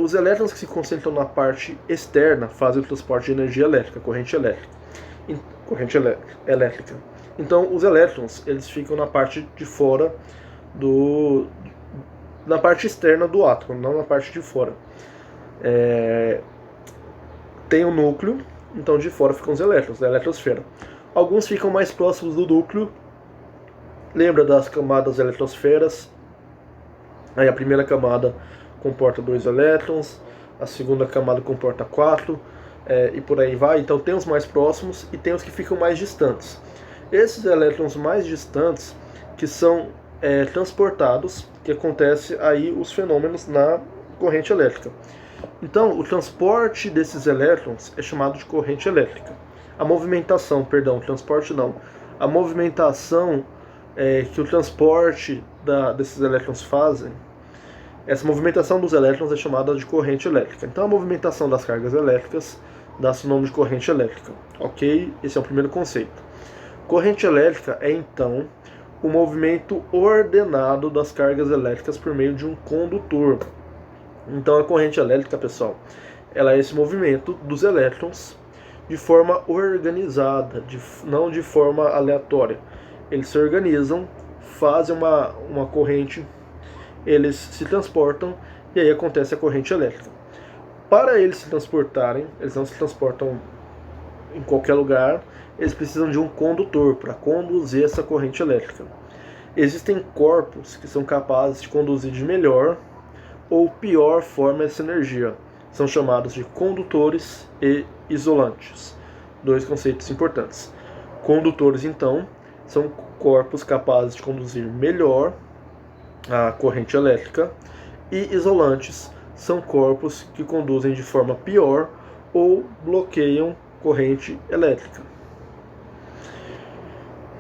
B: Os elétrons que se concentram na parte externa fazem o transporte de energia elétrica, corrente elétrica. Então, os elétrons eles ficam na parte de fora na parte externa do átomo, não na parte de fora. Tem o núcleo, então de fora ficam os elétrons, da eletrosfera. Alguns ficam mais próximos do núcleo. Lembra das camadas eletrosferas? Aí a primeira camada comporta 2 elétrons, a segunda camada comporta 4, e por aí vai. Então tem os mais próximos e tem os que ficam mais distantes. Esses elétrons mais distantes que são transportados, que acontece aí os fenômenos na corrente elétrica. Então o transporte desses elétrons é chamado de corrente elétrica. A movimentação que o transporte desses elétrons fazem, essa movimentação dos elétrons é chamada de corrente elétrica. Então a movimentação das cargas elétricas dá-se o nome de corrente elétrica. Ok? Esse é o primeiro conceito. Corrente elétrica é então o movimento ordenado das cargas elétricas por meio de um condutor. Então a corrente elétrica, pessoal, ela é esse movimento dos elétrons de forma organizada, não de forma aleatória. Eles se organizam, fazem uma corrente, eles se transportam e aí acontece a corrente elétrica. Para eles se transportarem, eles não se transportam em qualquer lugar, eles precisam de um condutor para conduzir essa corrente elétrica. Existem corpos que são capazes de conduzir de melhor ou pior forma essa energia. São chamados de condutores e isolantes. 2 conceitos importantes. Condutores, então, são corpos capazes de conduzir melhor a corrente elétrica, e isolantes são corpos que conduzem de forma pior ou bloqueiam corrente elétrica.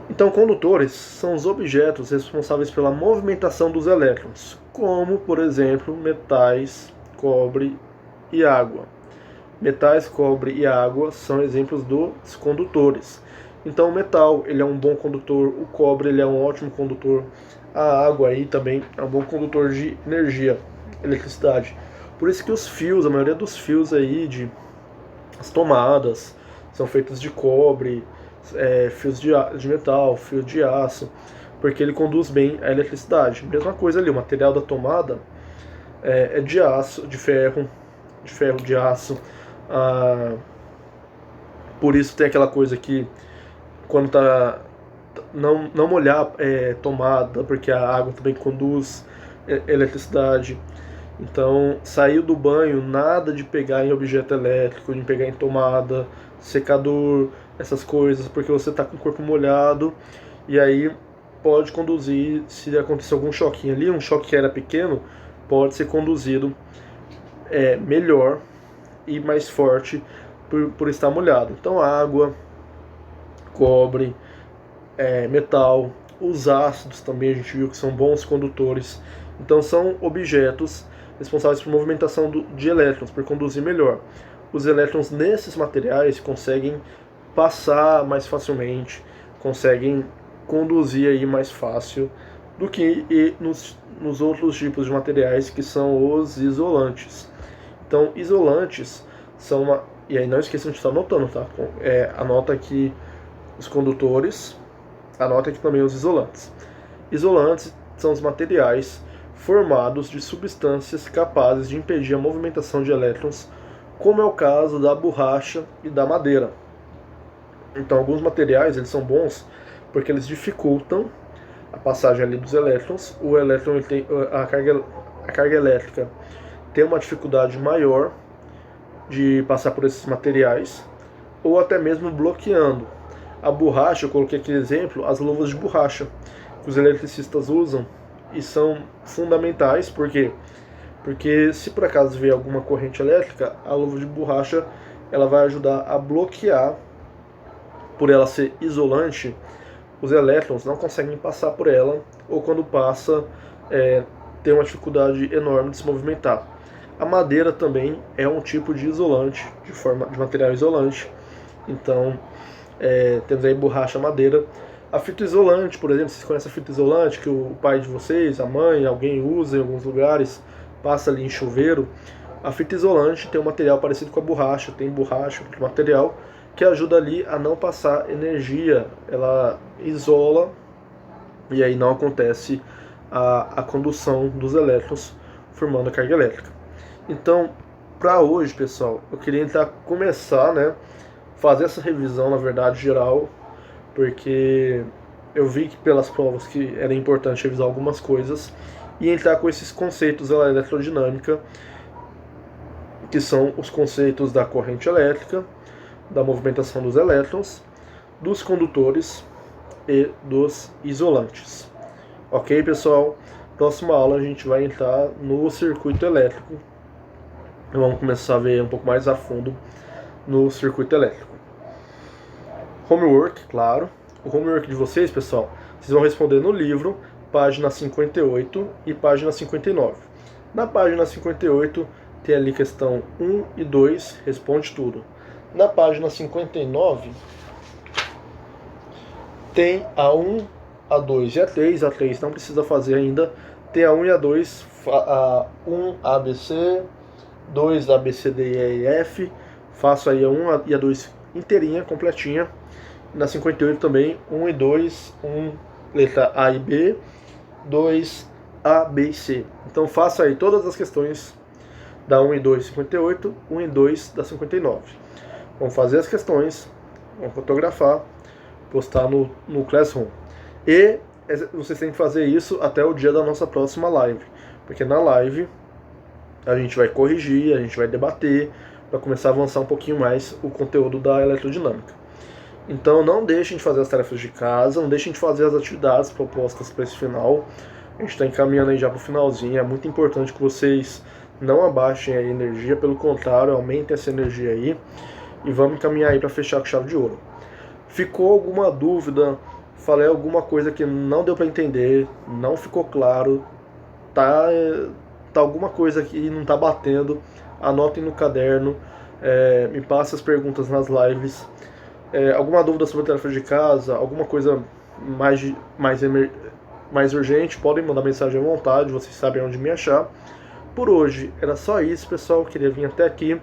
B: Então, condutores são os objetos responsáveis pela movimentação dos elétrons, como, por exemplo, metais, cobre e água. Metais, cobre e água são exemplos dos condutores. Então, o metal ele é um bom condutor, o cobre ele é um ótimo condutor, a água aí também é um bom condutor de energia, eletricidade. Por isso que os fios, a maioria dos fios aí as tomadas são feitos de cobre, fios de metal, fio de aço, porque ele conduz bem a eletricidade. Mesma coisa ali, o material da tomada é de aço, de ferro, de aço. Por isso tem aquela coisa que quando não molhar tomada, porque a água também conduz eletricidade. Então, saiu do banho, nada de pegar em objeto elétrico, de pegar em tomada, secador, essas coisas, porque você está com o corpo molhado e aí pode conduzir, se acontecer algum choquinho ali, um choque que era pequeno, pode ser conduzido melhor e mais forte por estar molhado. Então, água, cobre, metal, os ácidos também a gente viu que são bons condutores. Então, são objetos responsáveis por movimentação de elétrons, por conduzir melhor. Os elétrons nesses materiais conseguem passar mais facilmente, conseguem conduzir aí mais fácil do que nos outros tipos de materiais que são os isolantes. Então, isolantes são e aí não esqueçam de estar anotando, tá? Anota aqui os condutores, anota aqui também os isolantes. Isolantes são os materiais formados de substâncias capazes de impedir a movimentação de elétrons, como é o caso da borracha e da madeira. Então, alguns materiais eles são bons porque eles dificultam a passagem ali dos elétrons. O elétron ele tem a carga elétrica tem uma dificuldade maior de passar por esses materiais, ou até mesmo bloqueando. A borracha, eu coloquei aqui exemplo, as luvas de borracha que os eletricistas usam e são fundamentais, por quê? Porque se por acaso vier alguma corrente elétrica, a luva de borracha ela vai ajudar a bloquear, por ela ser isolante, os elétrons não conseguem passar por ela, ou quando passa, tem uma dificuldade enorme de se movimentar. A madeira também é um tipo de isolante, de material isolante. Então, temos aí borracha, madeira. A fita isolante, por exemplo, vocês conhecem a fita isolante que o pai de vocês, a mãe, alguém usa em alguns lugares, passa ali em chuveiro. A fita isolante tem um material parecido com a borracha, tem borracha, material que ajuda ali a não passar energia, ela isola e aí não acontece a condução dos elétrons formando a carga elétrica. Então, para hoje, pessoal, eu queria começar, fazer essa revisão, na verdade, geral, porque eu vi que pelas provas que era importante revisar algumas coisas e entrar com esses conceitos da eletrodinâmica, que são os conceitos da corrente elétrica, da movimentação dos elétrons, dos condutores e dos isolantes. Ok, pessoal? Próxima aula a gente vai entrar no circuito elétrico. Vamos começar a ver um pouco mais a fundo no circuito elétrico. Homework, claro. O homework de vocês, pessoal, vocês vão responder no livro, página 58 e página 59. Na página 58 tem ali questão 1 e 2, responde tudo. Na página 59 tem a 1, a 2 e a 3. A 3 não precisa fazer ainda. Tem a 1 e a 2, a 1 ABC, 2 ABC, D, E e F. Faço aí a 1 e a 2 inteirinha, completinha. Na 58 também, 1 e 2, 1 letra A e B, 2 A, B e C. Então faça aí todas as questões da 1 e 2, 58, 1 e 2 da 59. Vamos fazer as questões, vamos fotografar, postar no Classroom. E vocês têm que fazer isso até o dia da nossa próxima live, porque na live a gente vai corrigir, a gente vai debater, para começar a avançar um pouquinho mais o conteúdo da eletrodinâmica. Então não deixem de fazer as tarefas de casa, não deixem de fazer as atividades propostas para esse final. A gente está encaminhando aí já para o finalzinho, é muito importante que vocês não abaixem a energia, pelo contrário, aumentem essa energia aí e vamos encaminhar aí para fechar com chave de ouro. Ficou alguma dúvida? Falei alguma coisa que não deu para entender, não ficou claro, tá alguma coisa que não tá batendo, anotem no caderno, me passem as perguntas nas lives. Alguma dúvida sobre a tarefa de casa, alguma coisa mais urgente, podem mandar mensagem à vontade, vocês sabem onde me achar. por hoje era só isso, pessoal. Queria vir até aqui.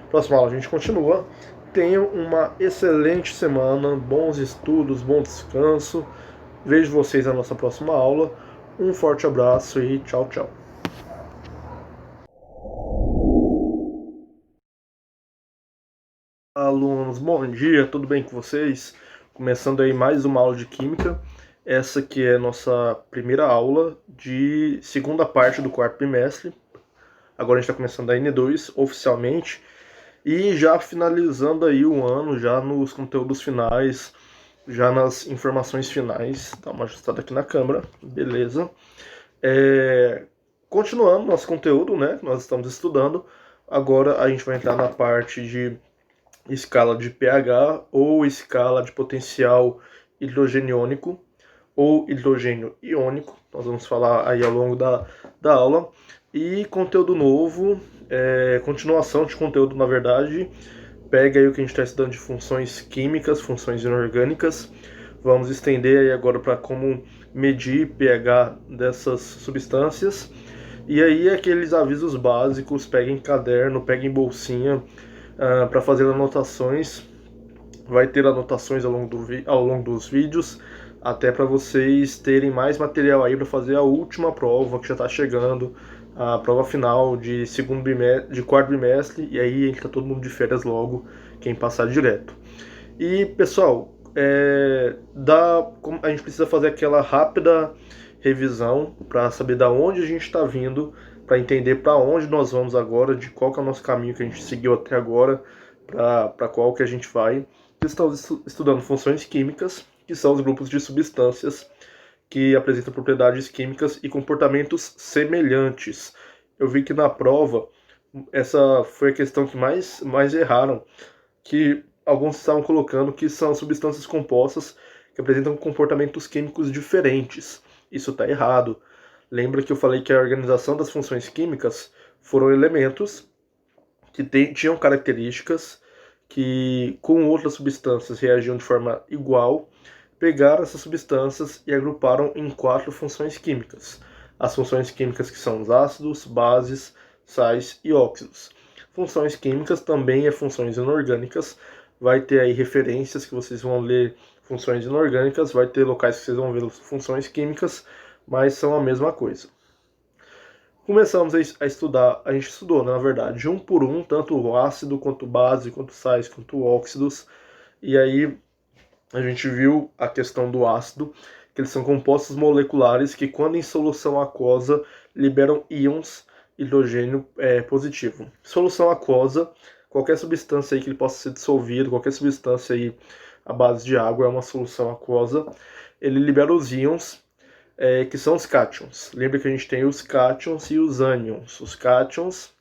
B: Próxima aula a gente continua. Tenham uma excelente semana, bons estudos, bom descanso. Vejo vocês na nossa próxima aula. Um forte abraço e tchau, tchau. Alunos, bom dia, tudo bem com vocês? Começando aí mais uma aula de Química. Essa que é a nossa primeira aula de segunda parte do quarto bimestre. Agora a gente está começando a N2 oficialmente. E já finalizando aí o ano, já nos conteúdos finais, já nas informações finais. Dá uma ajustada aqui na câmera, beleza. Continuando nosso conteúdo, né, que nós estamos estudando. Agora a gente vai entrar na parte de escala de pH ou escala de potencial hidrogeniônico ou hidrogênio iônico. Nós vamos falar aí ao longo da aula. E conteúdo novo, continuação de conteúdo, na verdade. Pega aí o que a gente está estudando de funções químicas, funções inorgânicas. Vamos estender aí agora para como medir pH dessas substâncias. E aí aqueles avisos básicos, peguem caderno, peguem bolsinha, para fazer anotações. Vai ter anotações ao longo dos vídeos, até para vocês terem mais material aí para fazer a última prova que já está chegando, a prova final de quarto bimestre, e aí entra todo mundo de férias logo, quem passar direto. E pessoal, a gente precisa fazer aquela rápida revisão para saber da onde a gente está vindo, para entender para onde nós vamos agora, de qual que é o nosso caminho que a gente seguiu até agora, para qual que a gente vai. Estamos estudando funções químicas, que são os grupos de substâncias que apresentam propriedades químicas e comportamentos semelhantes. Eu vi que na prova, essa foi a questão que mais erraram, que alguns estavam colocando que são substâncias compostas que apresentam comportamentos químicos diferentes. Isso está errado. Lembra que eu falei que a organização das funções químicas foram elementos que tinham características que com outras substâncias reagiam de forma igual, pegaram essas substâncias e agruparam em 4 funções químicas. As funções químicas que são os ácidos, bases, sais e óxidos. Funções químicas também é funções inorgânicas. Vai ter aí referências que vocês vão ler funções inorgânicas, vai ter locais que vocês vão ver funções químicas, mas são a mesma coisa. Começamos a estudar, a gente estudou, na verdade, um por um, tanto o ácido, quanto base, quanto sais, quanto óxidos, e aí a gente viu a questão do ácido, que eles são compostos moleculares que, quando em solução aquosa, liberam íons hidrogênio positivo. Solução aquosa, qualquer substância aí que ele possa ser dissolvido, qualquer substância aí à base de água é uma solução aquosa, ele libera os íons, que são os cátions. Lembra que a gente tem os cátions e os ânions. Os cátions,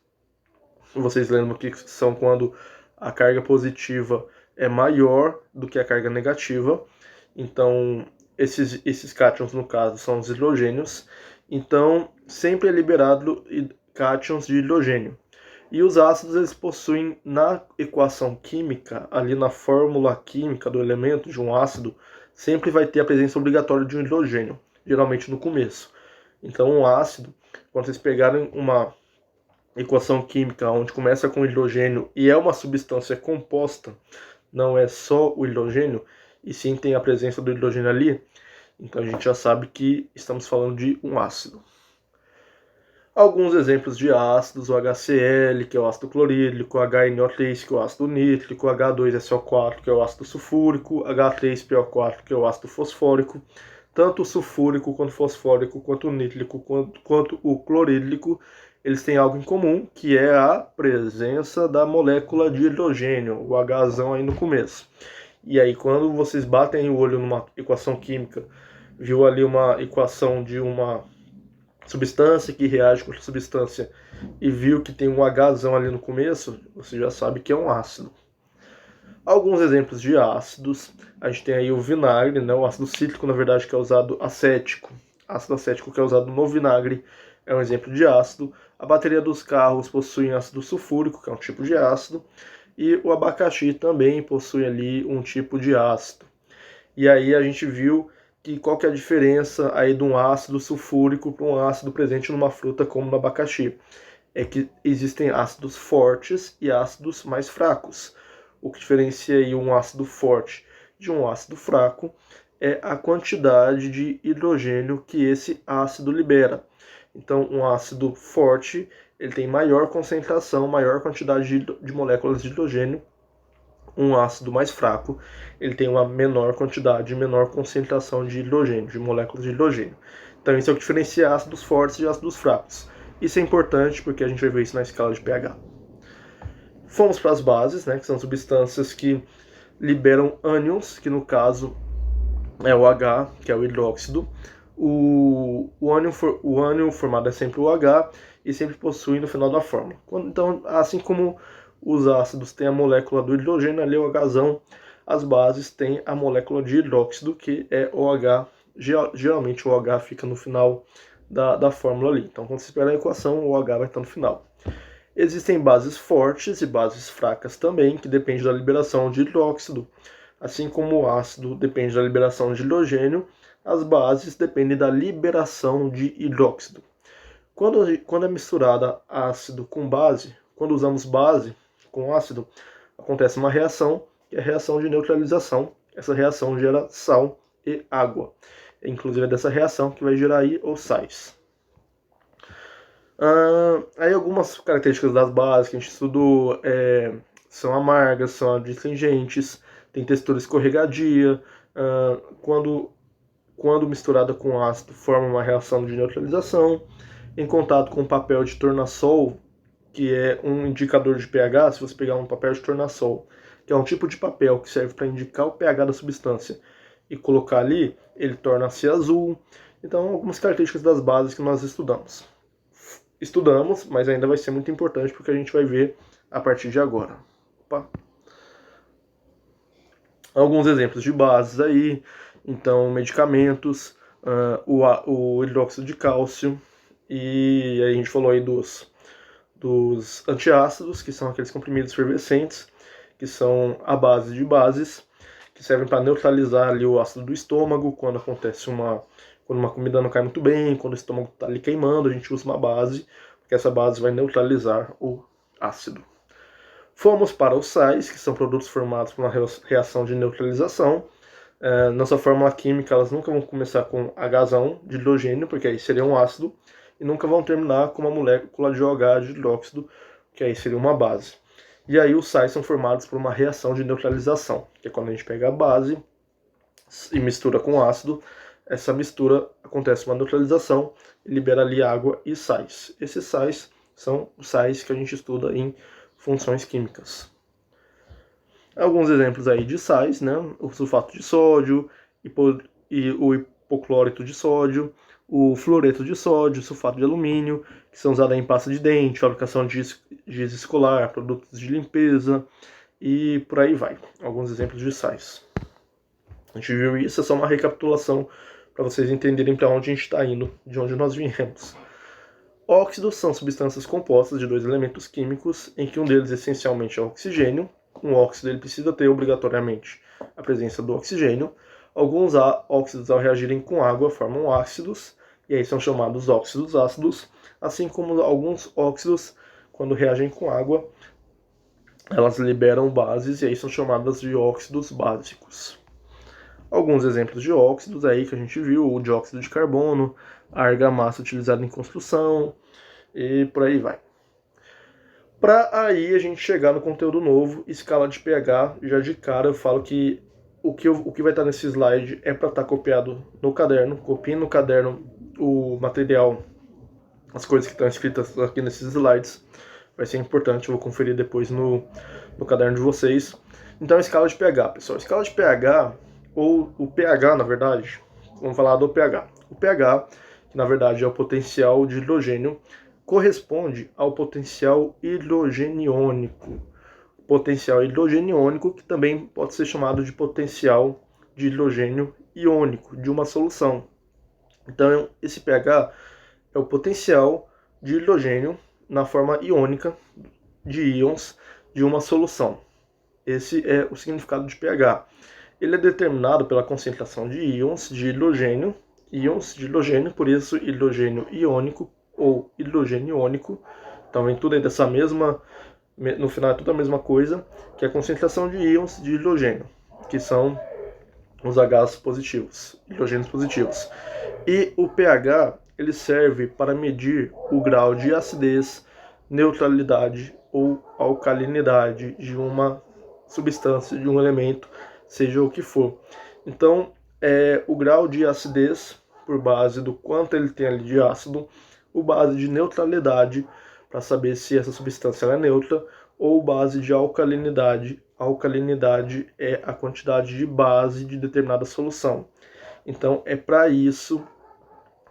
B: vocês lembram que são quando a carga positiva é maior do que a carga negativa. Então, esses cátions, no caso, são os hidrogênios. Então, sempre é liberado cátions de hidrogênio. E os ácidos, eles possuem na equação química, ali na fórmula química do elemento de um ácido, sempre vai ter a presença obrigatória de um hidrogênio, geralmente no começo. Então, um ácido, quando vocês pegarem uma equação química onde começa com hidrogênio e é uma substância composta, não é só o hidrogênio, e sim tem a presença do hidrogênio ali, então a gente já sabe que estamos falando de um ácido. Alguns exemplos de ácidos: o HCl, que é o ácido clorídrico, HNO3, que é o ácido nítrico, H2SO4, que é o ácido sulfúrico, H3PO4, que é o ácido fosfórico. Tanto o sulfúrico, quanto o fosfórico, quanto o nítrico, quanto o clorídrico, eles têm algo em comum, que é a presença da molécula de hidrogênio, o Hzão aí no começo. E aí, quando vocês batem o olho numa equação química, viu ali uma equação de uma substância que reage com outra substância e viu que tem um Hzão ali no começo, você já sabe que é um ácido. Alguns exemplos de ácidos: a gente tem aí o vinagre, né? O ácido cítrico, na verdade, que é usado acético. Ácido acético, que é usado no vinagre, é um exemplo de ácido. A bateria dos carros possui ácido sulfúrico, que é um tipo de ácido. E o abacaxi também possui ali um tipo de ácido. E aí a gente viu que qual que é a diferença aí de um ácido sulfúrico para um ácido presente numa fruta como no abacaxi. é que existem ácidos fortes e ácidos mais fracos. O que diferencia aí um ácido forte de um ácido fraco é a quantidade de hidrogênio que esse ácido libera. Então, um ácido forte ele tem maior concentração, maior quantidade de moléculas de hidrogênio. Um ácido mais fraco ele tem uma menor quantidade, menor concentração de hidrogênio, de moléculas de hidrogênio. Então, isso é o que diferencia ácidos fortes de ácidos fracos. Isso é importante porque a gente vai ver isso na escala de pH. Fomos para as bases, né, que são substâncias que liberam ânions, que no caso é o H, que é o hidróxido. O ânion formado é sempre o H e sempre possui no final da fórmula. Então, assim como os ácidos têm a molécula do hidrogênio, ali o Hzão, as bases têm a molécula de hidróxido, que é OH. Geralmente o OH fica no final da fórmula ali. Então, quando você espera a equação, o OH vai estar no final. Existem bases fortes e bases fracas também, que dependem da liberação de hidróxido. Assim como o ácido depende da liberação de hidrogênio, as bases dependem da liberação de hidróxido. Quando é misturada ácido com base, quando usamos base com ácido, acontece uma reação, que é a reação de neutralização. Essa reação gera sal e água. Inclusive é dessa reação que vai gerar aí os sais. Aí algumas características das bases que a gente estudou são amargas, são adstringentes, tem textura escorregadia. Quando misturada com ácido, forma uma reação de neutralização. Em contato com papel de tornassol, que é um indicador de pH, se você pegar um papel de tornassol, que é um tipo de papel que serve para indicar o pH da substância, e colocar ali, ele torna-se azul. Então, algumas características das bases que nós estudamos, mas ainda vai ser muito importante porque a gente vai ver a partir de agora. Opa. Alguns exemplos de bases aí, então medicamentos, o hidróxido de cálcio, e aí a gente falou aí dos antiácidos, que são aqueles comprimidos efervescentes, que são a base de bases, que servem para neutralizar ali o ácido do estômago, quando acontece quando uma comida não cai muito bem, quando o estômago está ali queimando, a gente usa uma base, porque essa base vai neutralizar o ácido. Fomos para os sais, que são produtos formados por uma reação de neutralização. Nossa fórmula química, elas nunca vão começar com Hzão de hidrogênio, porque aí seria um ácido, e nunca vão terminar com uma molécula de OH de hidróxido, que aí seria uma base. E aí os sais são formados por uma reação de neutralização, que é quando a gente pega a base e mistura com ácido, essa mistura acontece uma neutralização e libera ali água e sais. Esses sais são os sais que a gente estuda em funções químicas. Alguns exemplos aí de sais, né? O sulfato de sódio, e o hipoclorito de sódio, o fluoreto de sódio, o sulfato de alumínio, que são usados em pasta de dente, fabricação de giz escolar, produtos de limpeza e por aí vai. Alguns exemplos de sais. A gente viu isso, é só uma recapitulação para vocês entenderem para onde a gente está indo, de onde nós viemos. Óxidos são substâncias compostas de dois elementos químicos, em que um deles essencialmente é o oxigênio. Um óxido ele precisa ter obrigatoriamente a presença do oxigênio. Alguns óxidos, ao reagirem com água, formam ácidos, e aí são chamados óxidos ácidos, assim como alguns óxidos, quando reagem com água, elas liberam bases, e aí são chamadas de óxidos básicos. Alguns exemplos de óxidos aí que a gente viu, o dióxido de carbono, a argamassa utilizada em construção, e por aí vai. Para aí a gente chegar no conteúdo novo, escala de pH, já de cara eu falo que o que vai estar nesse slide é para estar copiado no caderno. Copiem no caderno o material, as coisas que estão escritas aqui nesses slides. Vai ser importante, eu vou conferir depois no caderno de vocês. Então, escala de pH, pessoal. Escala de pH, ou o pH, na verdade, vamos falar do pH. O pH, que na verdade é o potencial de hidrogênio, corresponde ao potencial hidrogeniônico. Potencial hidrogeniônico, que também pode ser chamado de potencial de hidrogênio iônico de uma solução. Então, esse pH é o potencial de hidrogênio na forma iônica de íons de uma solução. Esse é o significado de pH. Ele é determinado pela concentração de íons de hidrogênio, por isso hidrogênio iônico ou hidrogênio iônico, Então vem tudo aí dessa mesma, no final é tudo a mesma coisa, que é a concentração de íons de hidrogênio, que são os Hs positivos, hidrogênios positivos. E o pH, ele serve para medir o grau de acidez, neutralidade ou alcalinidade de uma substância, de um elemento, seja o que for. Então, o grau de acidez, por base do quanto ele tem ali de ácido, o base de neutralidade, para saber se essa substância é neutra, ou base de alcalinidade. A alcalinidade é a quantidade de base de determinada solução. Então, é para isso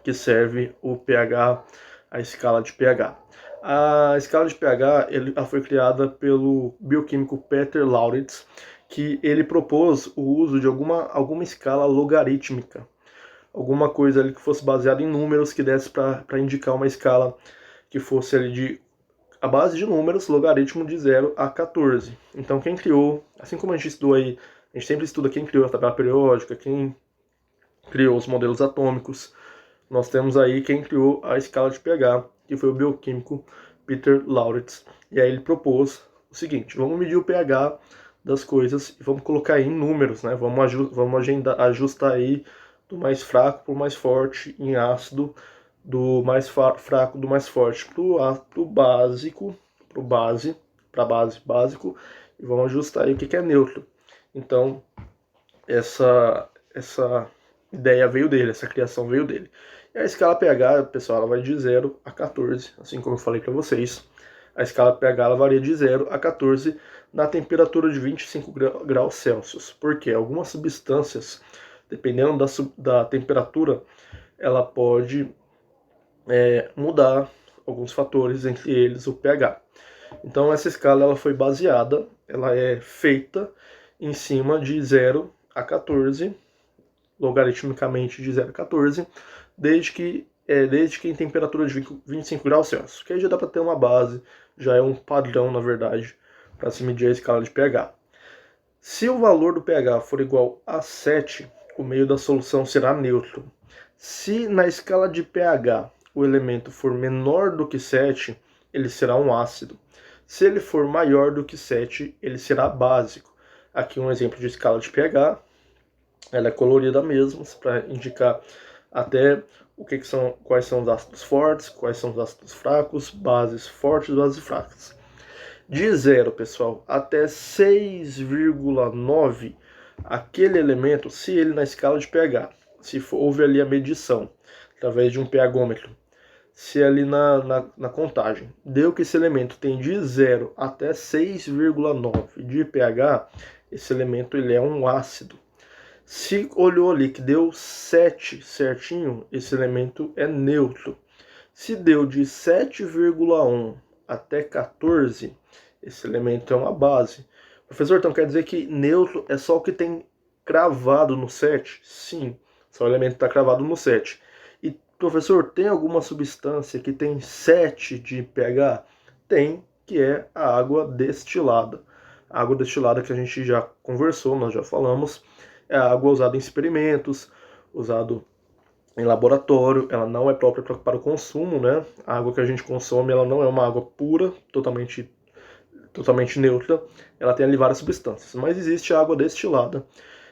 B: que serve o pH, a escala de pH. A escala de pH ela foi criada pelo bioquímico Peter Lauritz, que ele propôs o uso de alguma escala logarítmica, alguma coisa ali que fosse baseada em números, que desse para indicar uma escala que fosse ali a base de números, logaritmo de 0 a 14. Então quem criou, assim como a gente estudou aí, a gente sempre estuda quem criou a tabela periódica, quem criou os modelos atômicos, nós temos aí quem criou a escala de pH, que foi o bioquímico Peter Lauritz. E aí ele propôs o seguinte: vamos medir o pH das coisas e vamos colocar em números, né? Vamos ajustar aí do mais fraco para o mais forte em ácido, do mais fraco do mais forte para o básico, para básico, e vamos ajustar aí o que é neutro. Então, essa ideia veio dele, essa criação veio dele. E a escala pH, pessoal, ela vai de 0 a 14, assim como eu falei para vocês. A escala pH ela varia de 0 a 14 na temperatura de 25 graus Celsius. Porque algumas substâncias, dependendo da temperatura, ela pode mudar alguns fatores, entre eles o pH. Então essa escala ela foi baseada, ela é feita em cima de 0 a 14, logaritmicamente de 0 a 14, desde que em temperatura de 25 graus Celsius. Que aí já dá para ter uma base, já é um padrão, na verdade, para se medir a escala de pH. Se o valor do pH for igual a 7, o meio da solução será neutro. Se na escala de pH o elemento for menor do que 7, ele será um ácido. Se ele for maior do que 7, ele será básico. Aqui um exemplo de escala de pH. Ela é colorida mesmo, para indicar até quais são os ácidos fortes, quais são os ácidos fracos, bases fortes, bases fracas. De 0, pessoal, até 6,9, aquele elemento, se ele na escala de pH, se houve ali a medição, através de um pHômetro, se ali na contagem, deu que esse elemento tem de 0 até 6,9 de pH, esse elemento ele é um ácido. Se olhou ali que deu 7 certinho, esse elemento é neutro. Se deu de 7,1 até 14, esse elemento é uma base. Professor, então quer dizer que neutro é só o que tem cravado no 7? Sim, só o elemento que está cravado no 7. E, professor, tem alguma substância que tem 7 de pH? Tem, que é a água destilada. A água destilada que a gente já conversou, nós já falamos, é a água usada em experimentos, usado em laboratório, ela não é própria para o consumo, né? A água que a gente consome, ela não é uma água pura, totalmente neutra, ela tem ali várias substâncias. Mas existe a água destilada,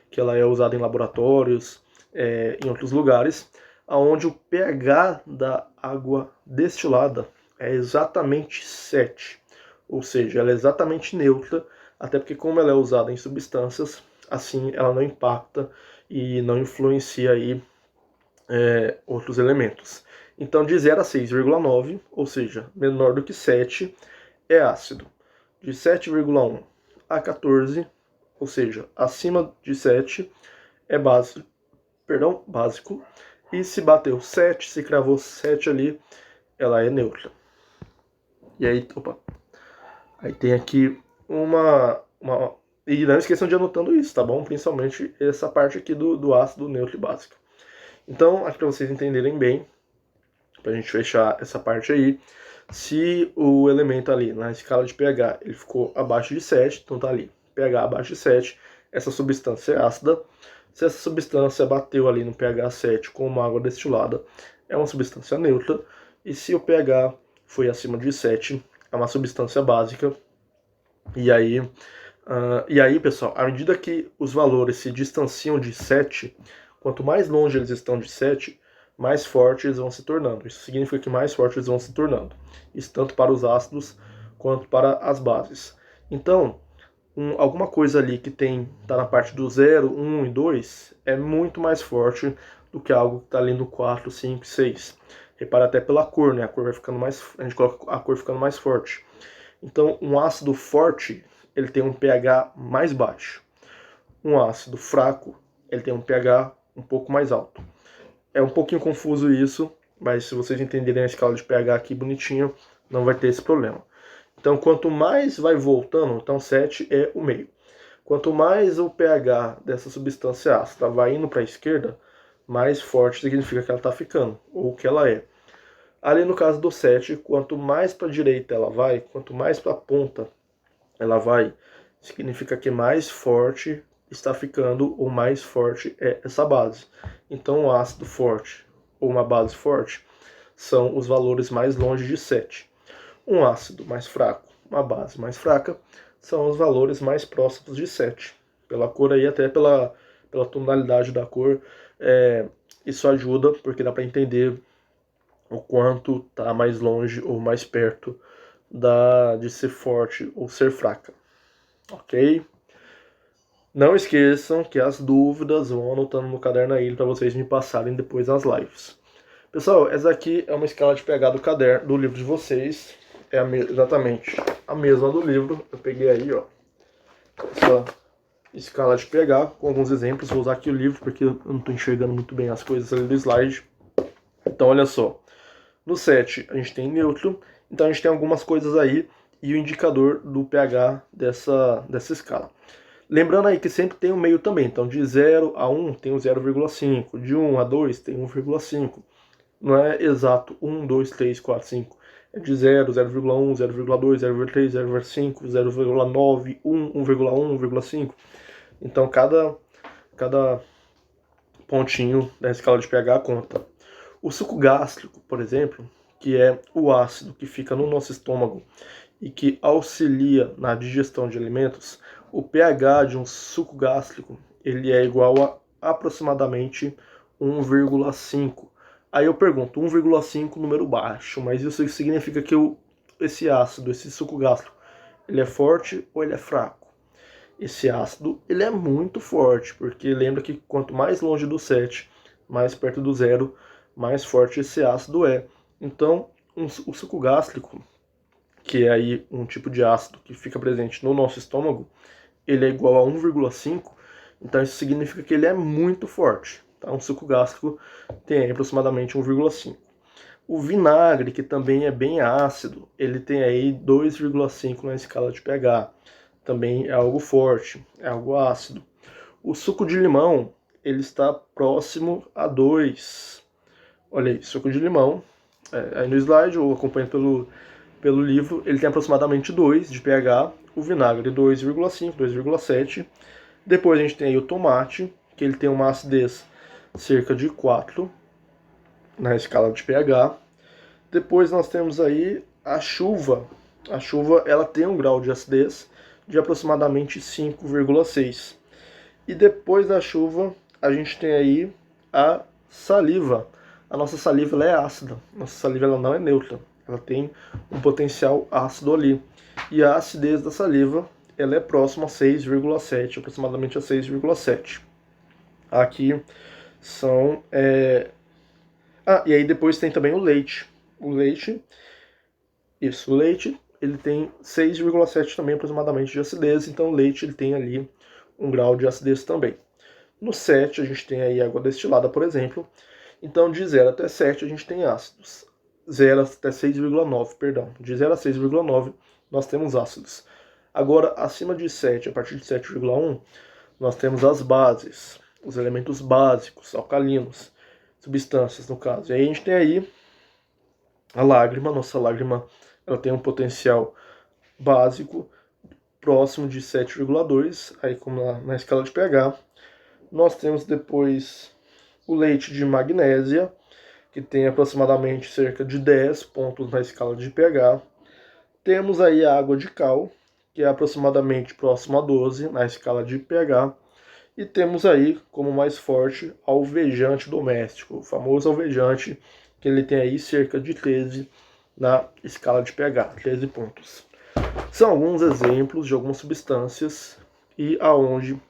B: que ela é usada em laboratórios, em outros lugares, onde o pH da água destilada é exatamente 7, ou seja, ela é exatamente neutra, até porque como ela é usada em substâncias, assim ela não impacta e não influencia aí outros elementos. Então de 0 a 6,9, ou seja, menor do que 7, é ácido. De 7,1 a 14, ou seja, acima de 7, é básico. E se bateu 7, se cravou 7 ali, ela é neutra. E aí, aí tem aqui e não esqueçam de anotando isso, tá bom? Principalmente essa parte aqui do ácido neutro e básico. Então, aqui para vocês entenderem bem, para a gente fechar essa parte aí, se o elemento ali na escala de pH ele ficou abaixo de 7, então tá ali, pH abaixo de 7, essa substância é ácida. Se essa substância bateu ali no pH 7 com uma água destilada, é uma substância neutra. E se o pH foi acima de 7, é uma substância básica. E aí, pessoal, à medida que os valores se distanciam de 7, quanto mais longe eles estão de 7, mais fortes eles vão se tornando. Isso significa que mais fortes eles vão se tornando. Isso tanto para os ácidos quanto para as bases. Então, alguma coisa ali que tá na parte do 0, 1 e 2 é muito mais forte do que algo que está ali no 4, 5 e 6. Repara até pela cor, né? A cor vai ficando mais, a gente coloca a cor ficando mais forte. Então, um ácido forte, ele tem um pH mais baixo. Um ácido fraco, ele tem um pH um pouco mais alto. É um pouquinho confuso isso, mas se vocês entenderem a escala de pH aqui bonitinho, não vai ter esse problema. Então, quanto mais vai voltando, então 7 é o meio. Quanto mais o pH dessa substância ácida vai indo para a esquerda, mais forte significa que ela está ficando, ou que ela é. Ali no caso do 7, quanto mais para a direita ela vai, quanto mais para a ponta ela vai, significa que mais forte está ficando, ou mais forte é essa base. Então, um ácido forte ou uma base forte são os valores mais longe de 7. Um ácido mais fraco, uma base mais fraca, são os valores mais próximos de 7. Pela cor aí, até pela tonalidade da cor, isso ajuda, porque dá para entender o quanto está mais longe ou mais perto de ser forte ou ser fraca. Ok? Não esqueçam que as dúvidas vão anotando no caderno aí para vocês me passarem depois nas lives. Pessoal, essa aqui é uma escala de pH do caderno, do livro de vocês. É exatamente a mesma do livro. Eu peguei aí, ó, essa escala de pH com alguns exemplos. Vou usar aqui o livro porque eu não estou enxergando muito bem as coisas ali do slide. Então, olha só. No 7 a gente tem neutro, então a gente tem algumas coisas aí e o indicador do pH dessa escala. Lembrando aí que sempre tem o meio também, então de 0 a 1 tem o 0,5, de 1 a 2 tem 1,5. Não é exato 1, 2, 3, 4, 5. É de 0, 0,1, 0,2, 0,3, 0,5, 0,9, 1, 1,1, 1,5. Então cada pontinho da escala de pH conta. O suco gástrico, por exemplo, que é o ácido que fica no nosso estômago e que auxilia na digestão de alimentos, o pH de um suco gástrico ele é igual a aproximadamente 1,5. Aí eu pergunto, 1,5 número baixo, mas isso significa que esse ácido, esse suco gástrico, ele é forte ou ele é fraco? Esse ácido ele é muito forte, porque lembra que quanto mais longe do 7, mais perto do 0, mais forte esse ácido é. Então, o suco gástrico, que é aí um tipo de ácido que fica presente no nosso estômago, ele é igual a 1,5, então isso significa que ele é muito forte. Tá? Um suco gástrico tem aí aproximadamente 1,5. O vinagre, que também é bem ácido, ele tem aí 2,5 na escala de pH. Também é algo forte, é algo ácido. O suco de limão, ele está próximo a 2. Olha aí, suco de limão, aí no slide, ou acompanha pelo livro, ele tem aproximadamente 2 de pH, o vinagre 2,5, 2,7. Depois a gente tem aí o tomate, que ele tem uma acidez cerca de 4 na escala de pH. Depois nós temos aí a chuva. A chuva ela tem um grau de acidez de aproximadamente 5,6. E depois da chuva a gente tem aí a saliva. A nossa saliva ela é ácida, nossa saliva ela não é neutra, ela tem um potencial ácido ali. E a acidez da saliva ela é próxima a 6,7, aproximadamente a 6,7. Aqui são... e aí depois tem também o leite. O leite, ele tem 6,7 também aproximadamente de acidez, então o leite ele tem ali um grau de acidez também. No 7 a gente tem aí água destilada, por exemplo. Então de 0 até 7 a gente tem ácidos. 0 até 6,9, perdão. De 0 a 6,9 nós temos ácidos. Agora, acima de 7, a partir de 7,1, nós temos as bases, os elementos básicos, alcalinos, substâncias no caso. E aí a gente tem aí a lágrima. Nossa lágrima ela tem um potencial básico próximo de 7,2, aí como na escala de pH. Nós temos depois o leite de magnésia, que tem aproximadamente cerca de 10 pontos na escala de pH. Temos aí a água de cal, que é aproximadamente próximo a 12 na escala de pH. E temos aí como mais forte alvejante doméstico, o famoso alvejante, que ele tem aí cerca de 13 na escala de pH, 13 pontos. São alguns exemplos de algumas substâncias e aonde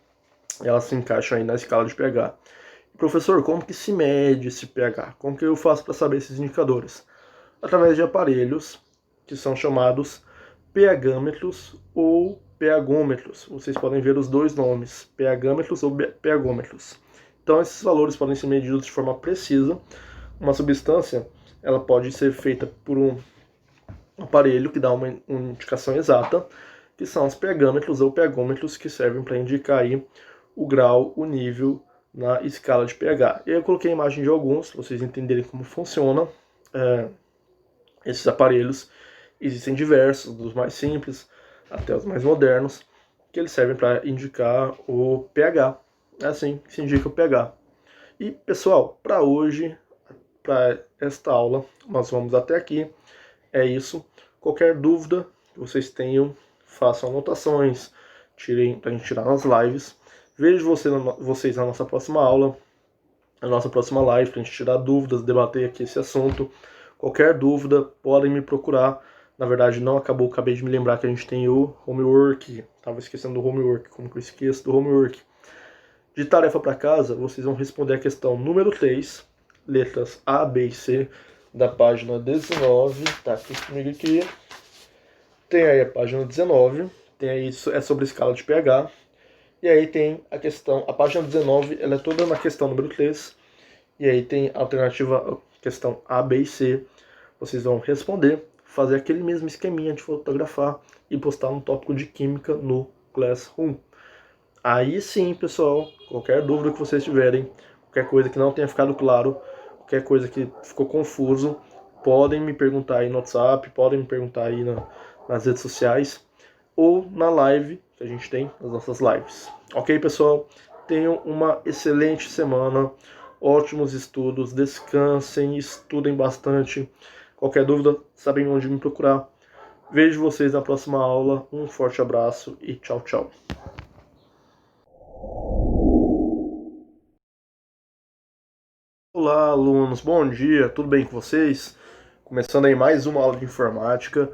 B: elas se encaixam aí na escala de pH. Professor, como que se mede esse pH? Como que eu faço para saber esses indicadores? Através de aparelhos que são chamados pHmetros ou pHômetros. Vocês podem ver os dois nomes, pHmetros ou pHômetros. Então esses valores podem ser medidos de forma precisa. Uma substância ela pode ser feita por um aparelho que dá uma indicação exata, que são os pHmetros ou pHômetros, que servem para indicar aí o grau, o nível na escala de pH. Eu coloquei a imagem de alguns, para vocês entenderem como funciona esses aparelhos. Existem diversos, dos mais simples até os mais modernos, que eles servem para indicar o pH. É assim que se indica o pH. E, pessoal, para hoje, para esta aula, nós vamos até aqui. É isso. Qualquer dúvida que vocês tenham, façam anotações, tirem para a gente tirar nas lives. Vejo vocês na nossa próxima aula, na nossa próxima live, para a gente tirar dúvidas, debater aqui esse assunto. Qualquer dúvida, podem me procurar. Na verdade, não acabou, acabei de me lembrar que a gente tem o homework. Estava esquecendo do homework, como que eu esqueço do homework? De tarefa para casa, vocês vão responder a questão número 3, letras A, B e C, da página 19, tá aqui comigo aqui. Tem aí a página 19, tem aí, é sobre escala de pH. E aí tem a questão, a página 19, ela é toda na questão número 3. E aí tem a alternativa, questão A, B e C. Vocês vão responder, fazer aquele mesmo esqueminha de fotografar e postar um tópico de química no Classroom. Aí sim, pessoal, qualquer dúvida que vocês tiverem, qualquer coisa que não tenha ficado claro, qualquer coisa que ficou confuso, podem me perguntar aí no WhatsApp, podem me perguntar aí nas redes sociais ou na live que a gente tem, nas nossas lives. Ok, pessoal? Tenham uma excelente semana, ótimos estudos, descansem, estudem bastante. Qualquer dúvida, sabem onde me procurar. Vejo vocês na próxima aula. Um forte abraço e tchau, tchau. Olá, alunos. Bom dia. Tudo bem com vocês? Começando aí mais uma aula de informática.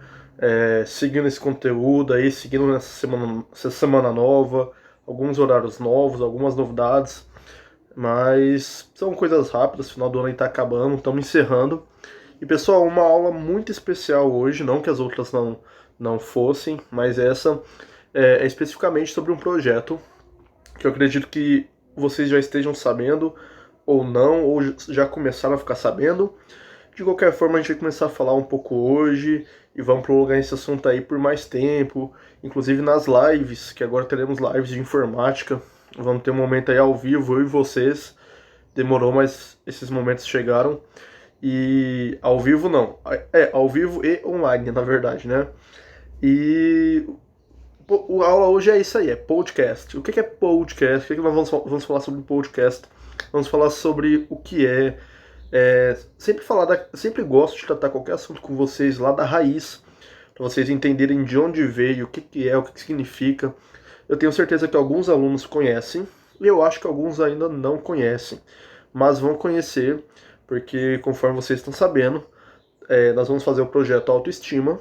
B: Seguindo esse conteúdo aí, seguindo essa semana nova, alguns horários novos, algumas novidades, mas são coisas rápidas, final do ano aí tá acabando, estamos encerrando. E pessoal, uma aula muito especial hoje, não que as outras não fossem, mas essa é especificamente sobre um projeto que eu acredito que vocês já estejam sabendo, ou não, ou já começaram a ficar sabendo. De qualquer forma, a gente vai começar a falar um pouco hoje e vamos prolongar esse assunto aí por mais tempo, inclusive nas lives, que agora teremos lives de informática. Vamos ter um momento aí ao vivo, eu e vocês. Demorou, mas esses momentos chegaram. E ao vivo não, ao vivo e online, na verdade, né? E a aula hoje é isso aí, é podcast. O que é podcast? O que nós vamos falar sobre podcast? Vamos falar sobre o que sempre gosto de tratar qualquer assunto com vocês lá da raiz, para vocês entenderem de onde veio, o que é, o que significa. Eu tenho certeza que alguns alunos conhecem, e eu acho que alguns ainda não conhecem, mas vão conhecer, porque conforme vocês estão sabendo, nós vamos fazer o projeto Autoestima,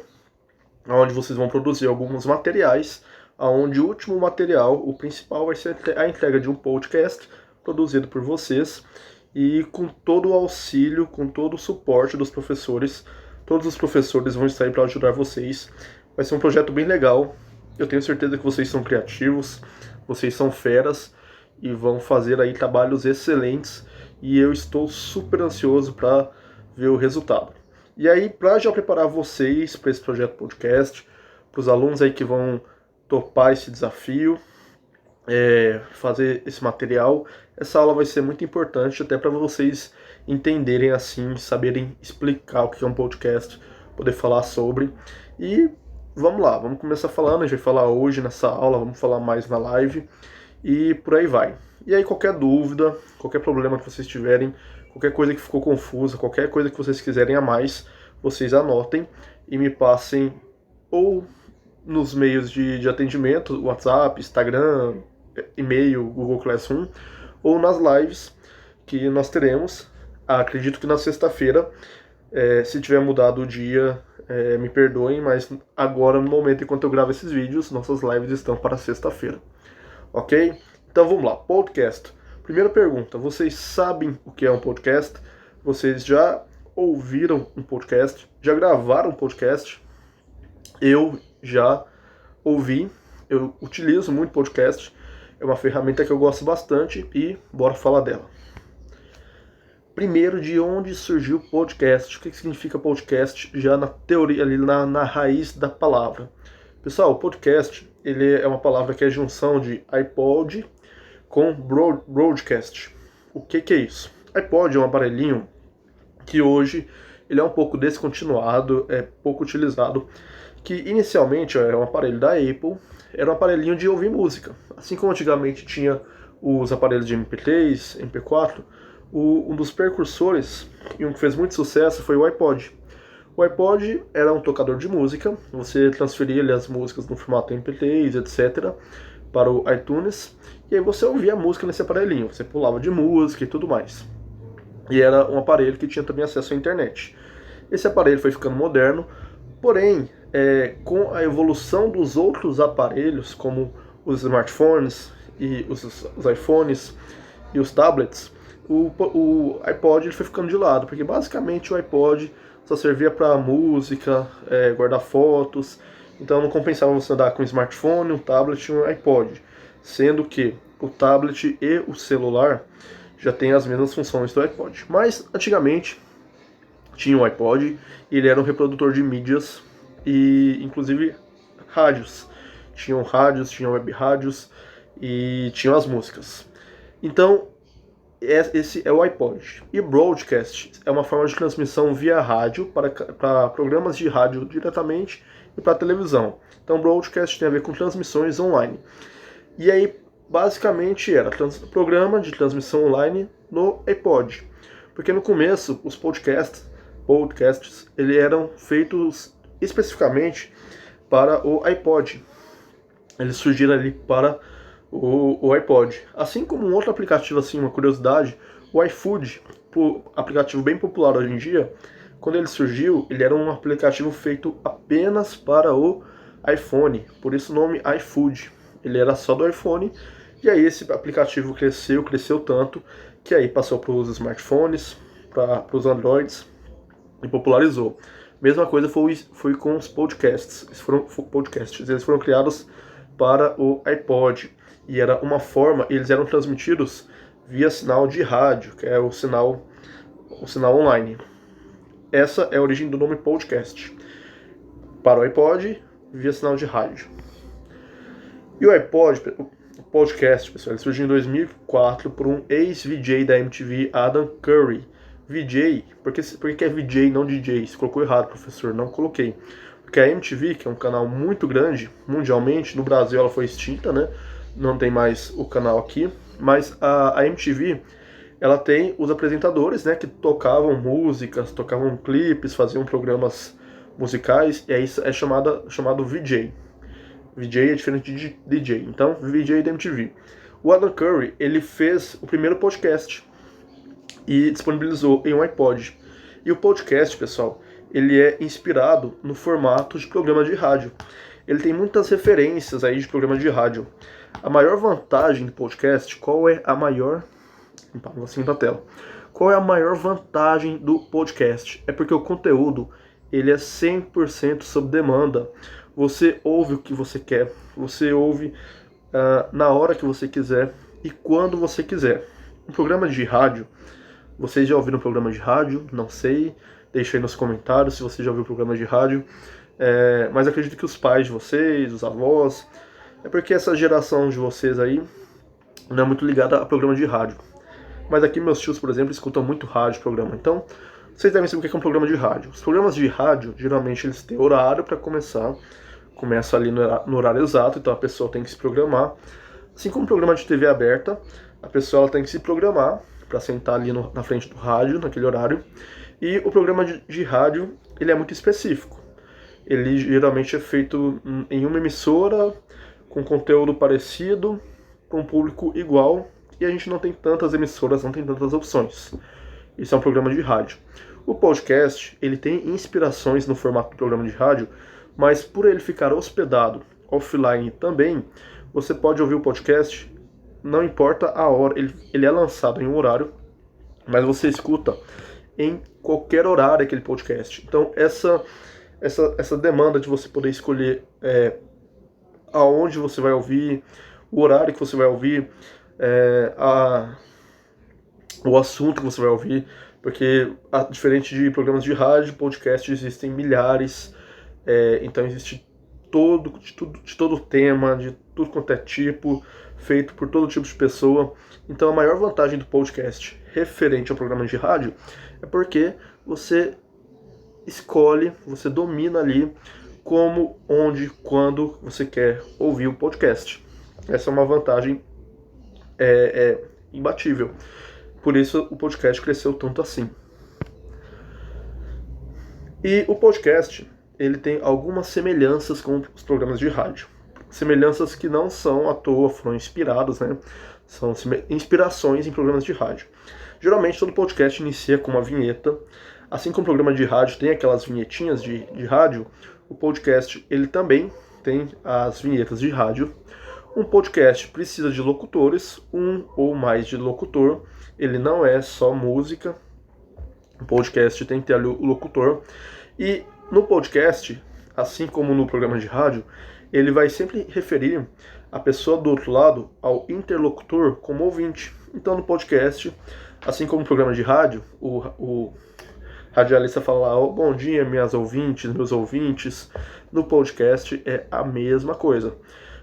B: onde vocês vão produzir alguns materiais, onde o último material, o principal, vai ser a entrega de um podcast produzido por vocês, e com todo o auxílio, com todo o suporte dos professores. Todos os professores vão estar aí para ajudar vocês. Vai ser um projeto bem legal. Eu tenho certeza que vocês são criativos, vocês são feras e vão fazer aí trabalhos excelentes. E eu estou super ansioso para ver o resultado. E aí, para já preparar vocês para esse projeto podcast, para os alunos aí que vão topar esse desafio, fazer esse material, essa aula vai ser muito importante até para vocês entenderem assim, saberem explicar o que é um podcast, poder falar sobre. E vamos lá, vamos começar falando, a gente vai falar hoje nessa aula, vamos falar mais na live e por aí vai. E aí qualquer dúvida, qualquer problema que vocês tiverem, Qualquer coisa que ficou confusa, qualquer coisa que vocês quiserem a mais, vocês anotem e me passem ou nos meios de atendimento, WhatsApp, Instagram, e-mail, Google Classroom, ou nas lives que nós teremos. Acredito que na sexta-feira, se tiver mudado o dia, me perdoem, mas agora, no momento, enquanto eu gravo esses vídeos, nossas lives estão para sexta-feira. Ok? Então vamos lá, podcast. Primeira pergunta, vocês sabem o que é um podcast? Vocês já ouviram um podcast? Já gravaram um podcast? Eu já ouvi, eu utilizo muito podcast, é uma ferramenta que eu gosto bastante e bora falar dela. Primeiro, de onde surgiu o podcast? O que significa podcast? Já na teoria, ali na raiz da palavra. Pessoal, o podcast ele é uma palavra que é junção de iPod com broadcast. O que é isso? iPod é um aparelhinho que hoje ele é um pouco descontinuado, é pouco utilizado, que inicialmente era um aparelho da Apple, era um aparelhinho de ouvir música. Assim como antigamente tinha os aparelhos de MP3, MP4, um dos precursores e um que fez muito sucesso foi o iPod. O iPod era um tocador de música, você transferia ali as músicas no formato MP3, etc., para o iTunes, e aí você ouvia a música nesse aparelhinho, você pulava de música e tudo mais. E era um aparelho que tinha também acesso à internet. Esse aparelho foi ficando moderno, porém, com a evolução dos outros aparelhos, como os smartphones e os iPhones e os tablets, o iPod ele foi ficando de lado, porque basicamente o iPod só servia para música, guardar fotos, então não compensava você andar com um smartphone, um tablet e um iPod, sendo que o tablet e o celular já têm as mesmas funções do iPod. Mas antigamente tinha o iPod e ele era um reprodutor de mídias e inclusive rádios. Tinham rádios, tinham web rádios e tinham as músicas. Então esse é o iPod. E broadcast é uma forma de transmissão via rádio para programas de rádio diretamente e para televisão. Então broadcast tem a ver com transmissões online. E aí basicamente era programa de transmissão online no iPod. Porque no começo os podcasts eles eram feitos especificamente para o iPod. Eles surgiram ali para o iPod. Assim como um outro aplicativo, assim, uma curiosidade, o iFood, aplicativo bem popular hoje em dia, quando ele surgiu, ele era um aplicativo feito apenas para o iPhone, por isso o nome iFood. Ele era só do iPhone, e aí esse aplicativo cresceu tanto, que aí passou para os smartphones, para os Androids, e popularizou. Mesma coisa foi com os podcasts. Eles foram criados para o iPod. E era uma forma, eles eram transmitidos via sinal de rádio, que é o sinal online. Essa é a origem do nome podcast. Para o iPod, via sinal de rádio. E o iPod, o podcast, pessoal, ele surgiu em 2004 por um ex-VJ da MTV, Adam Curry. VJ, por que é VJ não DJ? Você colocou errado, professor, não coloquei. Porque a MTV, que é um canal muito grande, mundialmente, no Brasil ela foi extinta, né? Não tem mais o canal aqui, mas a MTV, ela tem os apresentadores, né, que tocavam músicas, tocavam clipes, faziam programas musicais, e aí é chamado VJ. VJ é diferente de DJ, então VJ da MTV. O Adam Curry, ele fez o primeiro podcast e disponibilizou em um iPod. E o podcast, pessoal, ele é inspirado no formato de programa de rádio. Ele tem muitas referências aí de programa de rádio. A maior vantagem do podcast, qual é a maior... assim pra tela. Qual é a maior vantagem do podcast? É porque o conteúdo, ele é 100% sob demanda. Você ouve o que você quer, você ouve na hora que você quiser e quando você quiser. Um programa de rádio, vocês já ouviram um programa de rádio? Não sei, deixa aí nos comentários se você já ouviu um programa de rádio. Mas acredito que os pais de vocês, os avós, é porque essa geração de vocês aí não é muito ligada a programa de rádio. Mas aqui meus tios, por exemplo, escutam muito rádio, programa. Então, vocês devem saber o que é um programa de rádio. Os programas de rádio, geralmente, eles têm horário para começar. Começa ali no horário exato, então a pessoa tem que se programar. Assim como um programa de TV aberta, a pessoa ela tem que se programar para sentar ali na frente do rádio, naquele horário. E o programa de rádio, ele é muito específico. Ele geralmente é feito em uma emissora, com conteúdo parecido, com um público igual, e a gente não tem tantas emissoras, não tem tantas opções. Isso é um programa de rádio. O podcast, ele tem inspirações no formato do programa de rádio, mas por ele ficar hospedado offline também, você pode ouvir o podcast, não importa a hora, ele é lançado em um horário, mas você escuta em qualquer horário aquele podcast. Então essa demanda de você poder escolher aonde você vai ouvir, o horário que você vai ouvir, o assunto que você vai ouvir, porque diferente de programas de rádio, podcast existem milhares, então existe de todo tema, de tudo quanto é tipo, feito por todo tipo de pessoa. Então a maior vantagem do podcast referente ao programa de rádio é porque você escolhe, você domina ali como, onde, quando você quer ouvir o podcast. Essa é uma vantagem imbatível. Por isso o podcast cresceu tanto assim. E o podcast, ele tem algumas semelhanças com os programas de rádio. Semelhanças que não são à toa, foram inspiradas, né? São inspirações em programas de rádio. Geralmente todo podcast inicia com uma vinheta. Assim como o programa de rádio tem aquelas vinhetinhas de rádio, o podcast ele também tem as vinhetas de rádio. Um podcast precisa de locutores, um ou mais de locutor. Ele não é só música. O podcast tem que ter ali o locutor. E no podcast, assim como no programa de rádio, ele vai sempre referir a pessoa do outro lado ao interlocutor como ouvinte. Então no podcast, assim como no programa de rádio, o radialista fala lá, bom dia, minhas ouvintes, meus ouvintes. No podcast é a mesma coisa.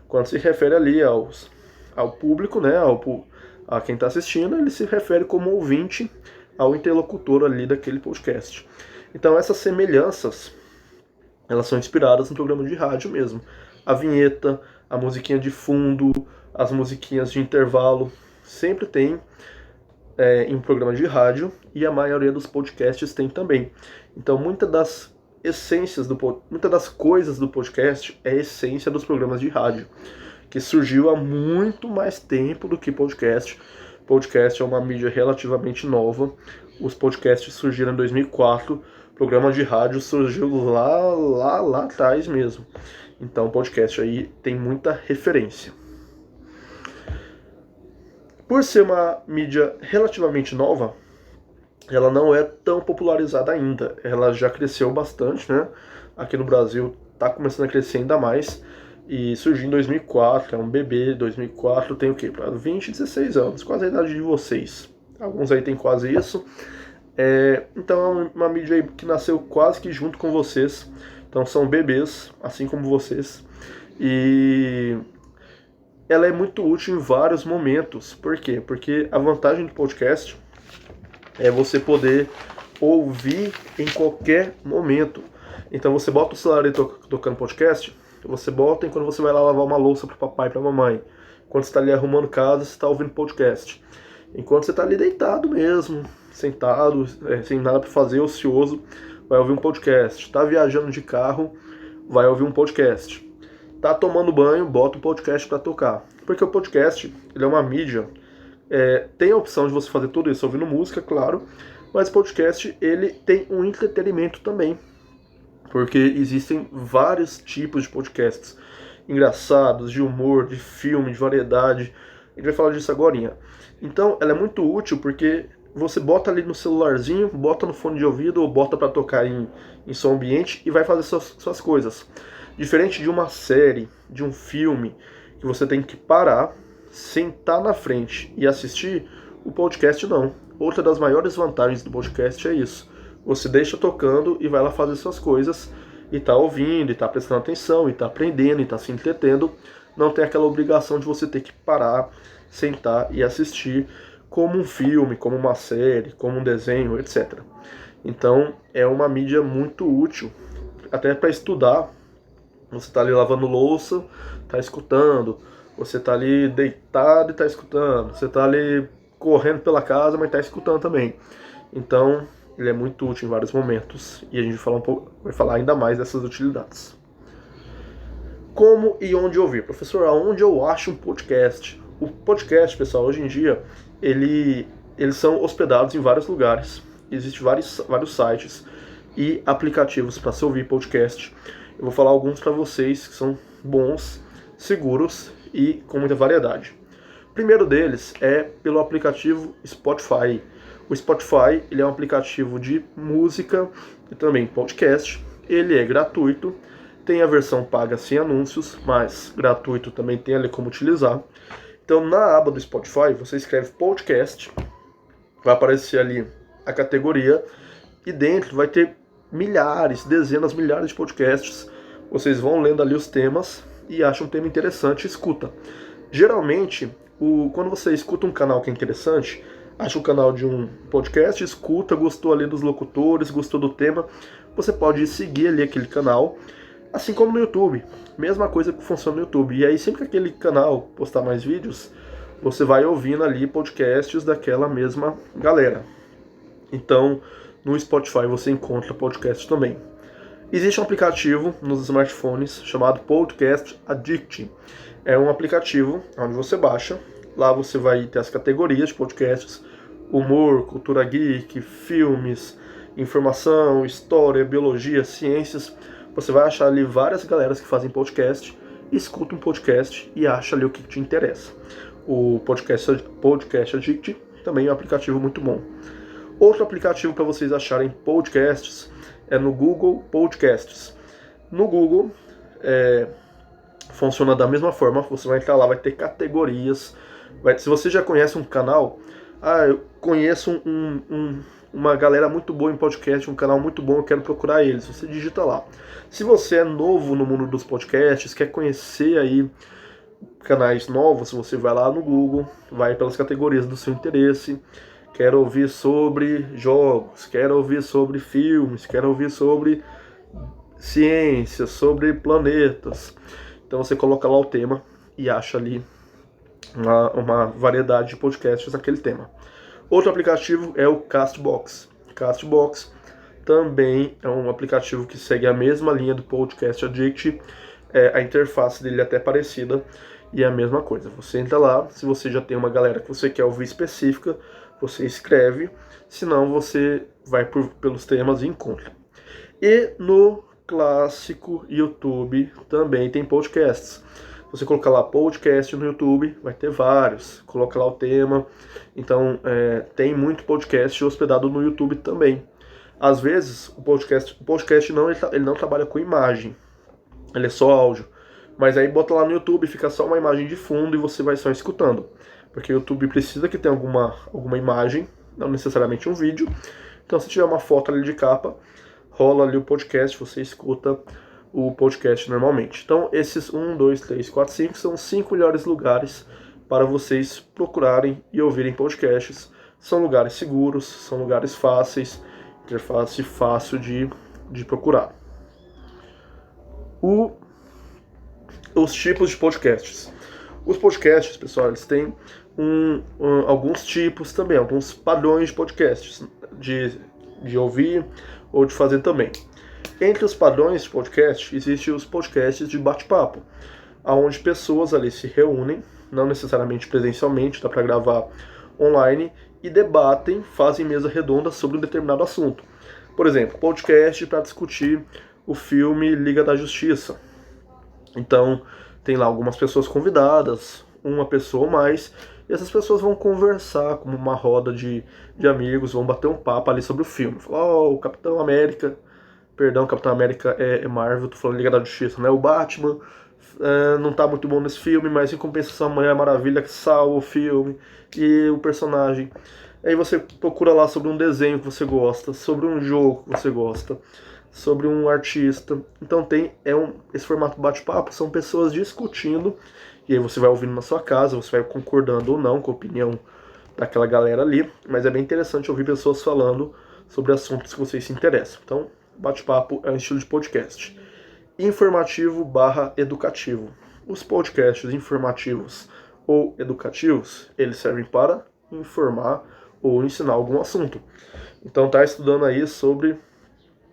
B: Quando se refere ali ao público, né, a quem está assistindo, ele se refere como ouvinte ao interlocutor ali daquele podcast. Então essas semelhanças, elas são inspiradas no programa de rádio mesmo. A vinheta, a musiquinha de fundo, as musiquinhas de intervalo, sempre tem em um programa de rádio, e a maioria dos podcasts tem também. Então muitas das coisas do podcast é a essência dos programas de rádio, que surgiu há muito mais tempo do que podcast. Podcast é uma mídia relativamente nova. Os podcasts surgiram em 2004, programa de rádio surgiu lá atrás mesmo. Então o podcast aí tem muita referência. Por ser uma mídia relativamente nova, ela não é tão popularizada ainda. Ela já cresceu bastante, né? Aqui no Brasil está começando a crescer ainda mais. E surgiu em 2004, é um bebê. 2004 tem o quê? 20, 16 anos, quase a idade de vocês. Alguns aí tem quase isso. Então é uma mídia aí que nasceu quase que junto com vocês. Então são bebês, assim como vocês. E ela é muito útil em vários momentos. Por quê? Porque a vantagem do podcast é você poder ouvir em qualquer momento. Então você bota o celular aí tocando podcast, você bota enquanto você vai lá lavar uma louça pro papai e pra mamãe. Quando você está ali arrumando casa, você está ouvindo podcast. Enquanto você está ali deitado mesmo, sentado, sem nada para fazer, ocioso, vai ouvir um podcast. Está viajando de carro, vai ouvir um podcast. Tá tomando banho, bota o podcast para tocar. Porque o podcast, ele é uma mídia, tem a opção de você fazer tudo isso ouvindo música, claro, mas o podcast, ele tem um entretenimento também. Porque existem vários tipos de podcasts. Engraçados, de humor, de filme, de variedade. A gente vai falar disso agora. Então, ela é muito útil porque você bota ali no celularzinho, bota no fone de ouvido ou bota para tocar em som ambiente e vai fazer suas coisas. Diferente de uma série, de um filme, que você tem que parar, sentar na frente e assistir, o podcast não. Outra das maiores vantagens do podcast é isso. Você deixa tocando e vai lá fazer suas coisas e tá ouvindo, e tá prestando atenção, e tá aprendendo, e tá se entretendo. Não tem aquela obrigação de você ter que parar, sentar e assistir como um filme, como uma série, como um desenho, etc. Então é uma mídia muito útil, até para estudar. Você tá ali lavando louça, tá escutando. Você tá ali deitado e tá escutando. Você tá ali correndo pela casa, mas está escutando também. Então, ele é muito útil em vários momentos e a gente vai falar ainda mais dessas utilidades. Como e onde ouvir? Professor, aonde eu acho um podcast? O podcast, pessoal, hoje em dia, eles são hospedados em vários lugares. Existem vários sites e aplicativos para se ouvir podcast. Eu vou falar alguns para vocês que são bons, seguros e com muita variedade. O primeiro deles é pelo aplicativo Spotify. O Spotify ele é um aplicativo de música e também podcast. Ele é gratuito. Tem a versão paga sem anúncios, mas gratuito também tem ali como utilizar. Então, na aba do Spotify, você escreve podcast, vai aparecer ali a categoria, e dentro vai ter dezenas, milhares de podcasts. Vocês vão lendo ali os temas e acham um tema interessante e escuta. Geralmente, quando você escuta um canal que é interessante, acha um canal de um podcast, escuta, gostou ali dos locutores, gostou do tema, você pode seguir ali aquele canal. Assim como no YouTube, mesma coisa que funciona no YouTube. E aí sempre que aquele canal postar mais vídeos, você vai ouvindo ali podcasts daquela mesma galera. Então, no Spotify você encontra podcast também. Existe um aplicativo nos smartphones chamado Podcast Addict. É um aplicativo onde você baixa, lá você vai ter as categorias de podcasts, humor, cultura geek, filmes, informação, história, biologia, ciências. Você vai achar ali várias galeras que fazem podcast, escuta um podcast e acha ali o que te interessa. O Podcast Addict também é um aplicativo muito bom. Outro aplicativo para vocês acharem podcasts é no Google Podcasts. No Google funciona da mesma forma, você vai entrar lá, vai ter categorias. Se você já conhece um canal, eu conheço uma galera muito boa em podcast, um canal muito bom, eu quero procurar eles. Você digita lá. Se você é novo no mundo dos podcasts, quer conhecer aí canais novos, você vai lá no Google, vai pelas categorias do seu interesse. Quero ouvir sobre jogos, quero ouvir sobre filmes, quero ouvir sobre ciência, sobre planetas. Então você coloca lá o tema e acha ali uma variedade de podcasts naquele tema. Outro aplicativo é o Castbox. Castbox também é um aplicativo que segue a mesma linha do Podcast Addict. A interface dele é até parecida e é a mesma coisa. Você entra lá, se você já tem uma galera que você quer ouvir específica, você escreve, senão você vai pelos temas e encontra. E no clássico YouTube também tem podcasts. Você colocar lá podcast no YouTube, vai ter vários. Coloca lá o tema. Então, tem muito podcast hospedado no YouTube também. Às vezes, o podcast ele não trabalha com imagem. Ele é só áudio. Mas aí bota lá no YouTube, fica só uma imagem de fundo e você vai só escutando. Porque o YouTube precisa que tenha alguma imagem, não necessariamente um vídeo. Então, se tiver uma foto ali de capa, rola ali o podcast, você escuta o podcast normalmente. Então, esses 1, 2, 3, 4, 5 são os 5 melhores lugares para vocês procurarem e ouvirem podcasts. São lugares seguros, são lugares fáceis, interface fácil de procurar. Os tipos de podcasts. Os podcasts, pessoal, eles têm alguns tipos também, alguns padrões de podcasts, de ouvir ou de fazer também. Entre os padrões de podcast, existem os podcasts de bate-papo, onde pessoas ali se reúnem, não necessariamente presencialmente, dá para gravar online, e debatem, fazem mesa redonda sobre um determinado assunto. Por exemplo, podcast para discutir o filme Liga da Justiça. Então, tem lá algumas pessoas convidadas, uma pessoa ou mais, e essas pessoas vão conversar como uma roda de amigos, vão bater um papo ali sobre o filme. Falar, o Capitão América é Marvel, tô falando Liga da Justiça, né? O Batman não tá muito bom nesse filme, mas em compensação a Mulher Maravilha que salva o filme e o personagem. Aí você procura lá sobre um desenho que você gosta, sobre um jogo que você gosta, sobre um artista. Então esse formato bate-papo, são pessoas discutindo, e aí você vai ouvindo na sua casa, você vai concordando ou não com a opinião daquela galera ali, mas é bem interessante ouvir pessoas falando sobre assuntos que vocês se interessam. Então, bate-papo é um estilo de podcast. Informativo/educativo. Os podcasts informativos ou educativos, eles servem para informar ou ensinar algum assunto. Então tá estudando aí sobre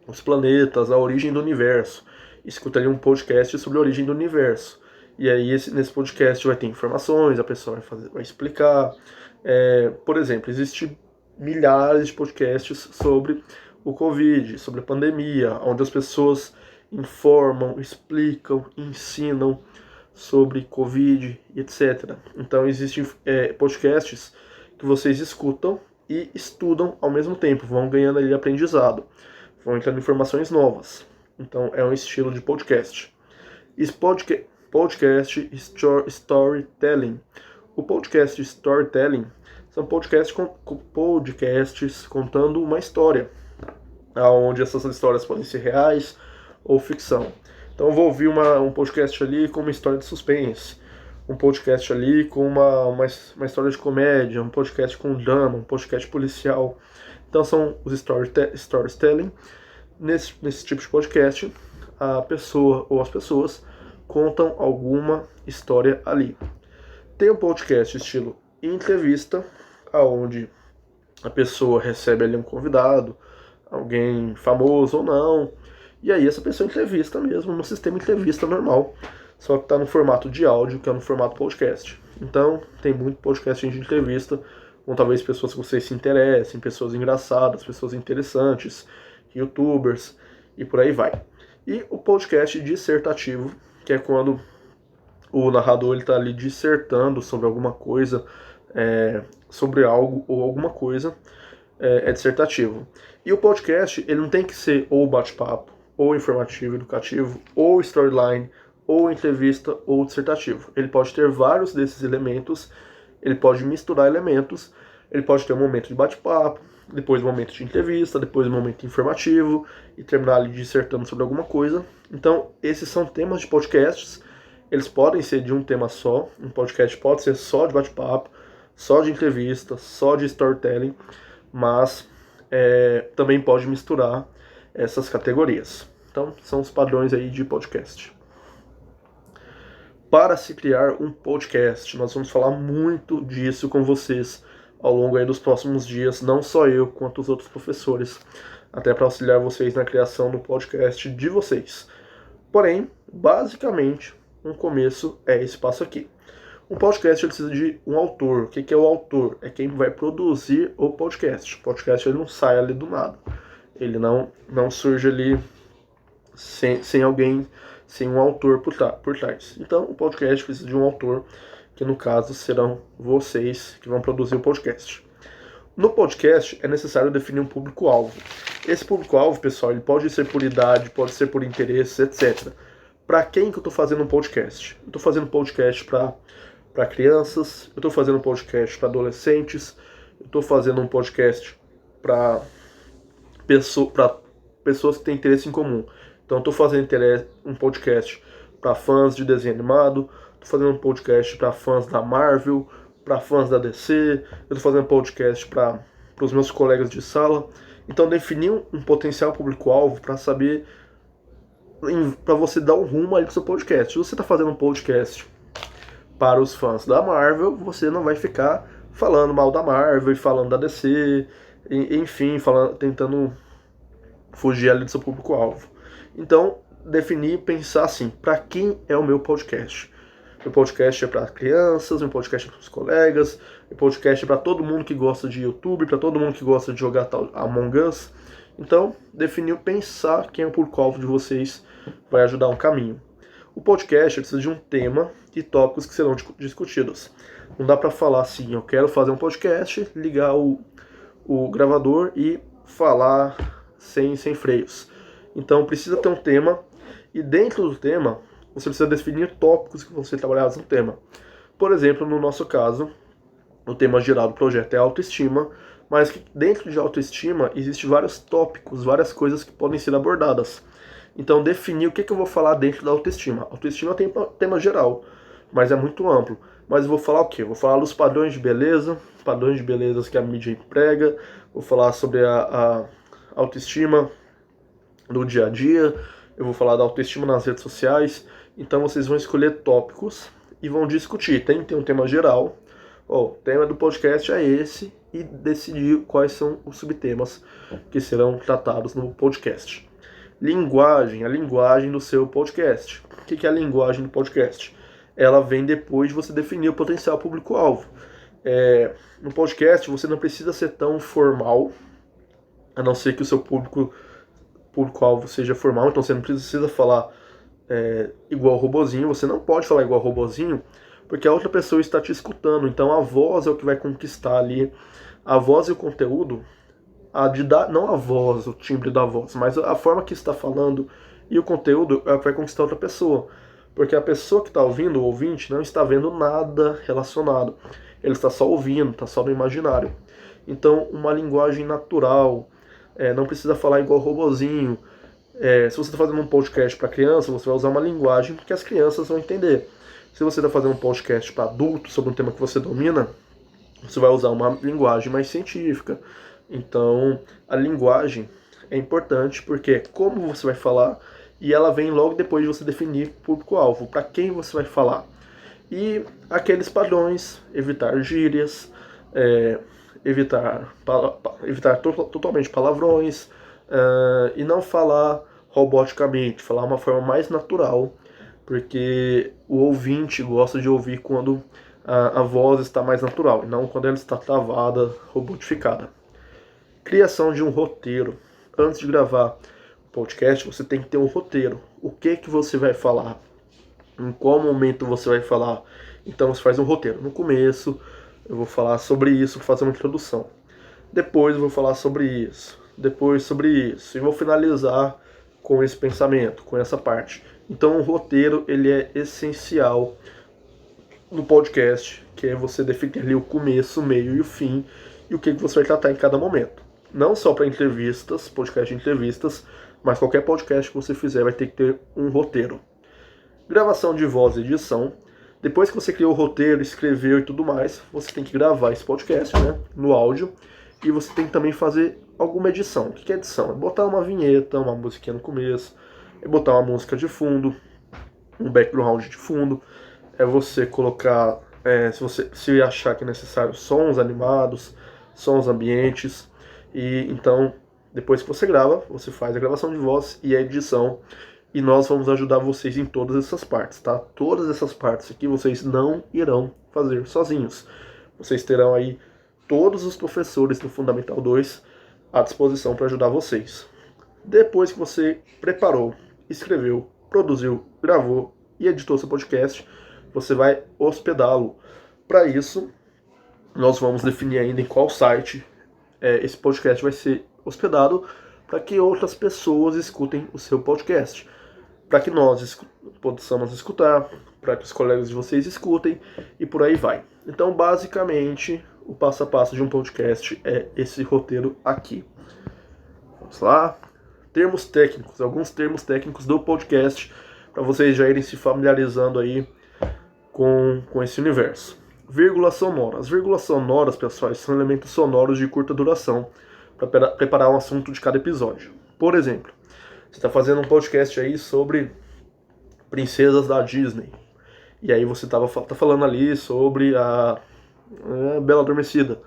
B: os planetas, a origem do universo. Escuta ali um podcast sobre a origem do universo. E aí nesse podcast vai ter informações, a pessoa vai explicar. Por exemplo, existem milhares de podcasts sobre o Covid, sobre a pandemia, onde as pessoas informam, explicam, ensinam sobre Covid, etc. Então existem podcasts que vocês escutam e estudam ao mesmo tempo, vão ganhando ali aprendizado, vão entrando informações novas. Então é um estilo de podcast. Podcast storytelling. O podcast storytelling são podcasts contando uma história, onde essas histórias podem ser reais ou ficção. Então eu vou ouvir um podcast ali com uma história de suspense, um podcast ali com uma história de comédia, um podcast com drama, um podcast policial. Então são os storytelling. Nesse tipo de podcast, a pessoa ou as pessoas contam alguma história ali. Tem um podcast estilo entrevista, aonde a pessoa recebe ali um convidado, alguém famoso ou não, e aí essa pessoa entrevista mesmo, no sistema entrevista normal, só que está no formato de áudio, que é no formato podcast. Então, tem muito podcast de entrevista, com talvez pessoas que vocês se interessem, pessoas engraçadas, pessoas interessantes, youtubers, e por aí vai. E o podcast dissertativo, que é quando o narrador está ali dissertando sobre alguma coisa, sobre algo ou alguma coisa, é dissertativo. E o podcast, ele não tem que ser ou bate-papo, ou informativo, educativo, ou storyline, ou entrevista, ou dissertativo. Ele pode ter vários desses elementos, ele pode misturar elementos, ele pode ter um momento de bate-papo, depois um momento de entrevista, depois um momento informativo, e terminar ali dissertando sobre alguma coisa. Então, esses são temas de podcasts, eles podem ser de um tema só, um podcast pode ser só de bate-papo, só de entrevista, só de storytelling, mas também pode misturar essas categorias. Então, são os padrões aí de podcast. Para se criar um podcast, nós vamos falar muito disso com vocês ao longo aí dos próximos dias, não só eu, quanto os outros professores, até para auxiliar vocês na criação do podcast de vocês. Porém, basicamente, um começo é esse passo aqui. Um podcast precisa de um autor. O que é o autor? É quem vai produzir o podcast. O podcast ele não sai ali do nada. Ele não surge ali sem alguém, sem um autor por trás. Então, o podcast precisa de um autor, que no caso serão vocês que vão produzir o podcast. No podcast é necessário definir um público-alvo. Esse público-alvo, pessoal, ele pode ser por idade, pode ser por interesse, etc. Para quem que eu estou fazendo um podcast? Eu estou fazendo um podcast para crianças, eu estou fazendo um podcast para adolescentes, eu estou fazendo um podcast para pessoas que têm interesse em comum. Então, eu estou fazendo um podcast para fãs de desenho animado, estou fazendo um podcast para fãs da Marvel, para fãs da DC, eu estou fazendo um podcast para os meus colegas de sala. Então, definir um potencial público-alvo para saber, para você dar um rumo ali do seu podcast. Se você está fazendo um podcast para os fãs da Marvel, você não vai ficar falando mal da Marvel e falando da DC, enfim, tentando fugir ali do seu público-alvo. Então, definir e pensar assim, para quem é o meu podcast? Meu podcast é para crianças, meu podcast é para os colegas, meu podcast é para todo mundo que gosta de YouTube, para todo mundo que gosta de jogar Among Us. Então, definir, pensar quem é o público-alvo de vocês vai ajudar um caminho. O podcast precisa de um tema e tópicos que serão discutidos. Não dá para falar assim, eu quero fazer um podcast, ligar o gravador e falar sem freios. Então precisa ter um tema, e dentro do tema você precisa definir tópicos que vão ser trabalhados no tema. Por exemplo, no nosso caso, o tema geral do projeto é autoestima, mas que dentro de autoestima existem vários tópicos, várias coisas que podem ser abordadas. Então definir o que eu vou falar dentro da autoestima. Autoestima tem tema geral, mas é muito amplo. Mas eu vou falar o quê? Vou falar dos padrões de beleza que a mídia emprega, vou falar sobre a autoestima do dia a dia, eu vou falar da autoestima nas redes sociais. Então vocês vão escolher tópicos e vão discutir. Tem que ter um tema geral, O tema do podcast é esse e decidir quais são os subtemas que serão tratados no podcast. Linguagem, a linguagem do seu podcast. O que é a linguagem do podcast? Ela vem depois de você definir o potencial público-alvo. No podcast você não precisa ser tão formal, a não ser que o seu público-alvo seja formal, então você não precisa falar igual robozinho, você não pode falar igual robozinho, porque a outra pessoa está te escutando, então a voz é o que vai conquistar ali, a voz e o conteúdo, não a voz, o timbre da voz, mas a forma que está falando e o conteúdo é o que vai conquistar outra pessoa, porque a pessoa que está ouvindo, o ouvinte, não está vendo nada relacionado, ele está só ouvindo, está só no imaginário. Então, uma linguagem natural, não precisa falar igual robozinho. Se você está fazendo um podcast para criança, você vai usar uma linguagem que as crianças vão entender. Se você está fazendo um podcast para adultos sobre um tema que você domina, você vai usar uma linguagem mais científica. Então, a linguagem é importante porque é como você vai falar e ela vem logo depois de você definir público-alvo, para quem você vai falar. E aqueles padrões, evitar gírias, evitar totalmente palavrões, e não falar roboticamente, falar uma forma mais natural, porque o ouvinte gosta de ouvir quando a voz está mais natural, e não quando ela está travada, robotificada. Criação de um roteiro. Antes de gravar o podcast, você tem que ter um roteiro. O que você vai falar? Em qual momento você vai falar? Então você faz um roteiro. No começo eu vou falar sobre isso, vou fazer uma introdução. Depois eu vou falar sobre isso. Depois sobre isso. E vou finalizar com esse pensamento, com essa parte. Então o roteiro ele é essencial no podcast, que é você definir ali o começo, o meio e o fim, e o que você vai tratar em cada momento. Não só para entrevistas, podcast de entrevistas, mas qualquer podcast que você fizer vai ter que ter um roteiro. Gravação de voz e edição. Depois que você criou o roteiro, escreveu e tudo mais, você tem que gravar esse podcast, né, no áudio, e você tem que também fazer alguma edição. O que é edição? É botar uma vinheta, uma musiquinha no começo, é botar uma música de fundo, um background de fundo, é você colocar, se achar que é necessário, sons animados, sons ambientes. E então, depois que você grava, você faz a gravação de voz e a edição, e nós vamos ajudar vocês em todas essas partes, tá? Todas essas partes aqui vocês não irão fazer sozinhos. Vocês terão aí todos os professores do Fundamental 2 à disposição para ajudar vocês. Depois que você preparou, escreveu, produziu, gravou e editou seu podcast, você vai hospedá-lo. Para isso, nós vamos definir ainda em qual site esse podcast vai ser hospedado, para que outras pessoas escutem o seu podcast, para que nós possamos escutar, para que os colegas de vocês escutem e por aí vai. Então, basicamente, o passo a passo de um podcast é esse roteiro aqui. Vamos lá. Termos técnicos, alguns termos técnicos do podcast, para vocês já irem se familiarizando aí com esse universo. Vírgulas sonoras. As vírgulas sonoras, pessoal, são elementos sonoros de curta duração para preparar um assunto de cada episódio. Por exemplo, você está fazendo um podcast aí sobre princesas da Disney. E aí você tá falando ali sobre a Bela Adormecida.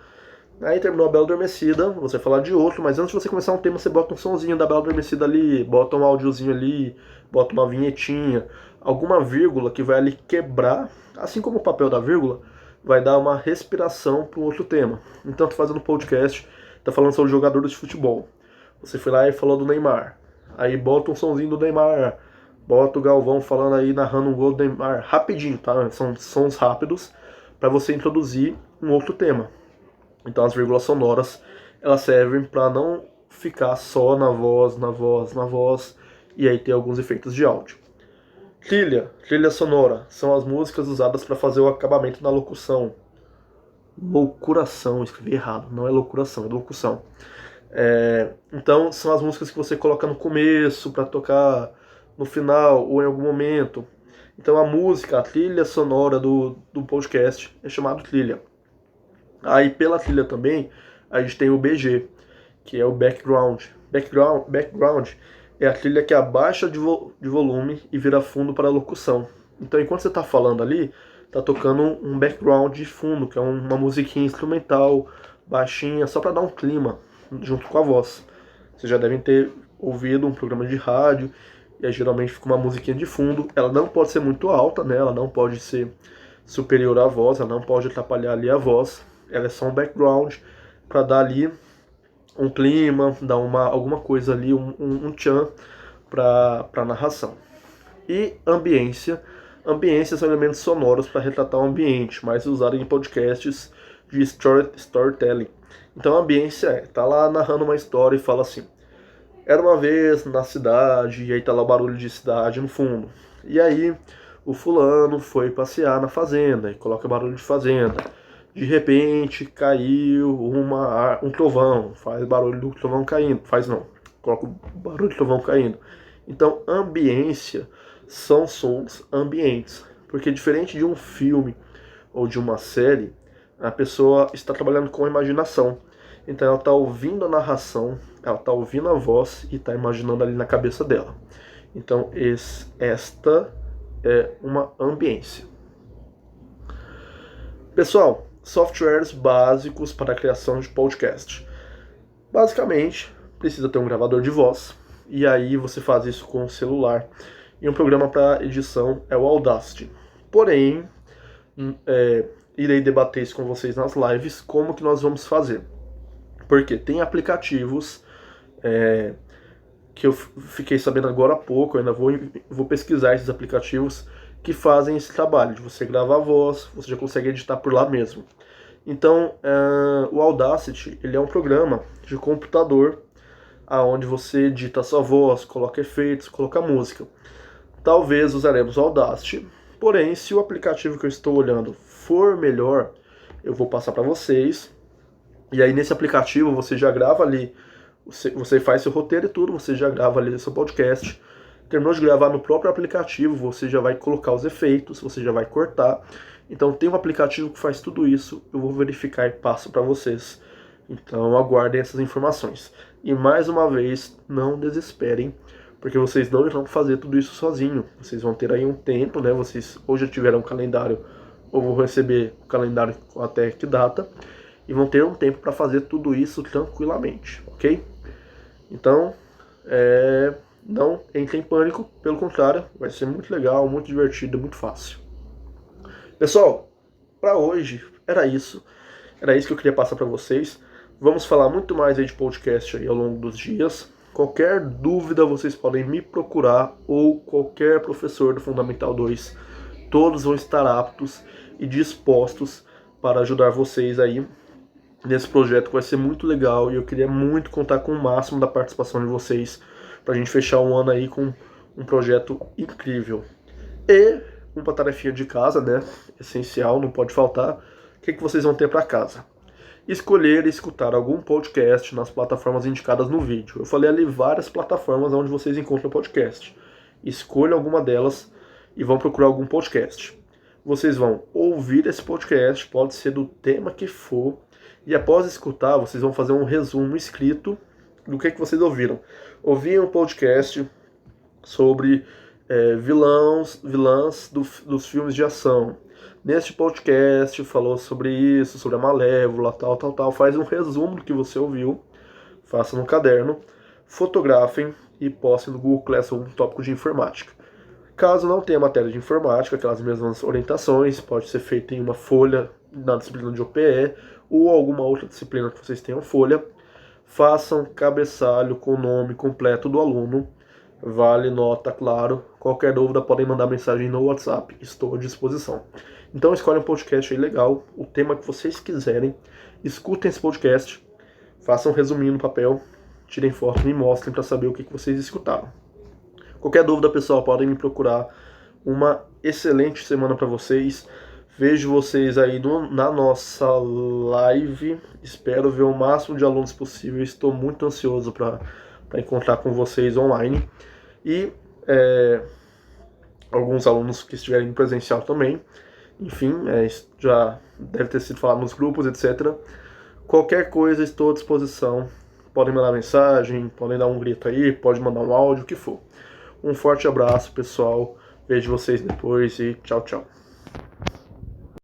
B: Aí terminou a Bela Adormecida, você vai falar de outro, mas antes de você começar um tema, você bota um sonzinho da Bela Adormecida ali, bota um áudiozinho ali, bota uma vinhetinha, alguma vírgula que vai ali quebrar, assim como o papel da vírgula, vai dar uma respiração para um outro tema. Então, tô fazendo um podcast, tá falando sobre jogadores de futebol. Você foi lá e falou do Neymar. Aí bota um sonzinho do Neymar, bota o Galvão falando aí, narrando um gol do Neymar, rapidinho, tá? São sons rápidos para você introduzir um outro tema. Então as vírgulas sonoras, elas servem para não ficar só na voz, e aí ter alguns efeitos de áudio. Trilha sonora, são as músicas usadas para fazer o acabamento da locução. Loucuração, escrevi errado, não é loucuração, é locução. Então são as músicas que você coloca no começo para tocar no final ou em algum momento. Então a música, a trilha sonora do podcast é chamado trilha. Aí pela trilha também a gente tem o BG, que é o background. Background é a trilha que abaixa de volume e vira fundo para a locução. Então enquanto você está falando ali, tá tocando um background de fundo, que é uma musiquinha instrumental, baixinha, só para dar um clima junto com a voz. Vocês já devem ter ouvido um programa de rádio, e aí geralmente fica uma musiquinha de fundo. Ela não pode ser muito alta, né? Ela não pode ser superior à voz, ela não pode atrapalhar ali a voz. Ela é só um background para dar ali um clima, dar alguma coisa ali, um tchan para a narração. E ambiência. Ambiência são elementos sonoros para retratar o ambiente, mais usado em podcasts de storytelling. Então a ambiência tá lá narrando uma história e fala assim: era uma vez na cidade, e aí tá lá o barulho de cidade no fundo. E aí o fulano foi passear na fazenda e coloca barulho de fazenda. De repente caiu um trovão, faz barulho do trovão caindo. Faz não, coloca o barulho do trovão caindo. Então ambiência são sons ambientes. Porque diferente de um filme ou de uma série, a pessoa está trabalhando com a imaginação. Então ela está ouvindo a narração, ela está ouvindo a voz e está imaginando ali na cabeça dela. Então esta é uma ambiência. Pessoal, softwares básicos para a criação de podcast. Basicamente, precisa ter um gravador de voz, e aí você faz isso com o celular. E um programa para edição é o Audacity. Porém, irei debater isso com vocês nas lives, como que nós vamos fazer. Porque tem aplicativos que eu fiquei sabendo agora há pouco, eu ainda vou pesquisar esses aplicativos que fazem esse trabalho, de você gravar a voz, você já consegue editar por lá mesmo. Então, o Audacity, ele é um programa de computador, onde você edita a sua voz, coloca efeitos, coloca música. Talvez usaremos o Audacity, porém, se o aplicativo que eu estou olhando for melhor, eu vou passar para vocês. E aí nesse aplicativo você já grava ali, você faz seu roteiro e tudo, você já grava ali seu podcast. Terminou de gravar no próprio aplicativo, você já vai colocar os efeitos, você já vai cortar. Então tem um aplicativo que faz tudo isso, eu vou verificar e passo para vocês. Então aguardem essas informações. E mais uma vez, não desesperem, porque vocês não irão fazer tudo isso sozinho. Vocês vão ter aí um tempo, né? Vocês ou já tiveram um calendário, ou vão receber o calendário até que data, e vão ter um tempo para fazer tudo isso tranquilamente, ok? Então, não entre em pânico, pelo contrário, vai ser muito legal, muito divertido, muito fácil. Pessoal, para hoje era isso que eu queria passar para vocês. Vamos falar muito mais aí de podcast aí ao longo dos dias. Qualquer dúvida vocês podem me procurar, ou qualquer professor do Fundamental 2. Todos vão estar aptos e dispostos para ajudar vocês aí nesse projeto, que vai ser muito legal, e eu queria muito contar com o máximo da participação de vocês pra gente fechar um ano aí com um projeto incrível. E uma tarefinha de casa, né? Essencial, não pode faltar. O que vocês vão ter para casa? Escolher e escutar algum podcast nas plataformas indicadas no vídeo. Eu falei ali várias plataformas onde vocês encontram podcast. Escolham alguma delas e vão procurar algum podcast. Vocês vão ouvir esse podcast, pode ser do tema que for, e após escutar, vocês vão fazer um resumo escrito do que vocês ouviram. Ouvi um podcast sobre vilãs dos filmes de ação. Neste podcast falou sobre isso, sobre a Malévola, tal. Faz um resumo do que você ouviu, faça no caderno, fotografem e postem no Google Classroom um tópico de informática. Caso não tenha matéria de informática, aquelas mesmas orientações, pode ser feito em uma folha na disciplina de OPE ou alguma outra disciplina que vocês tenham folha. Façam cabeçalho com o nome completo do aluno. Vale nota, claro. Qualquer dúvida podem mandar mensagem no WhatsApp. Estou à disposição. Então escolhem um podcast aí legal, o tema que vocês quiserem. Escutem esse podcast. Façam um resuminho no papel. Tirem foto e me mostrem para saber o que vocês escutaram. Qualquer dúvida, pessoal, podem me procurar. Uma excelente semana para vocês. Vejo vocês aí na nossa live. Espero ver o máximo de alunos possível. Estou muito ansioso para encontrar com vocês online. E alguns alunos que estiverem presencial também. Enfim, já deve ter sido falado nos grupos, etc. Qualquer coisa, estou à disposição. Podem mandar mensagem, podem dar um grito aí, pode mandar um áudio, o que for. Um forte abraço, pessoal. Vejo vocês depois e tchau, tchau.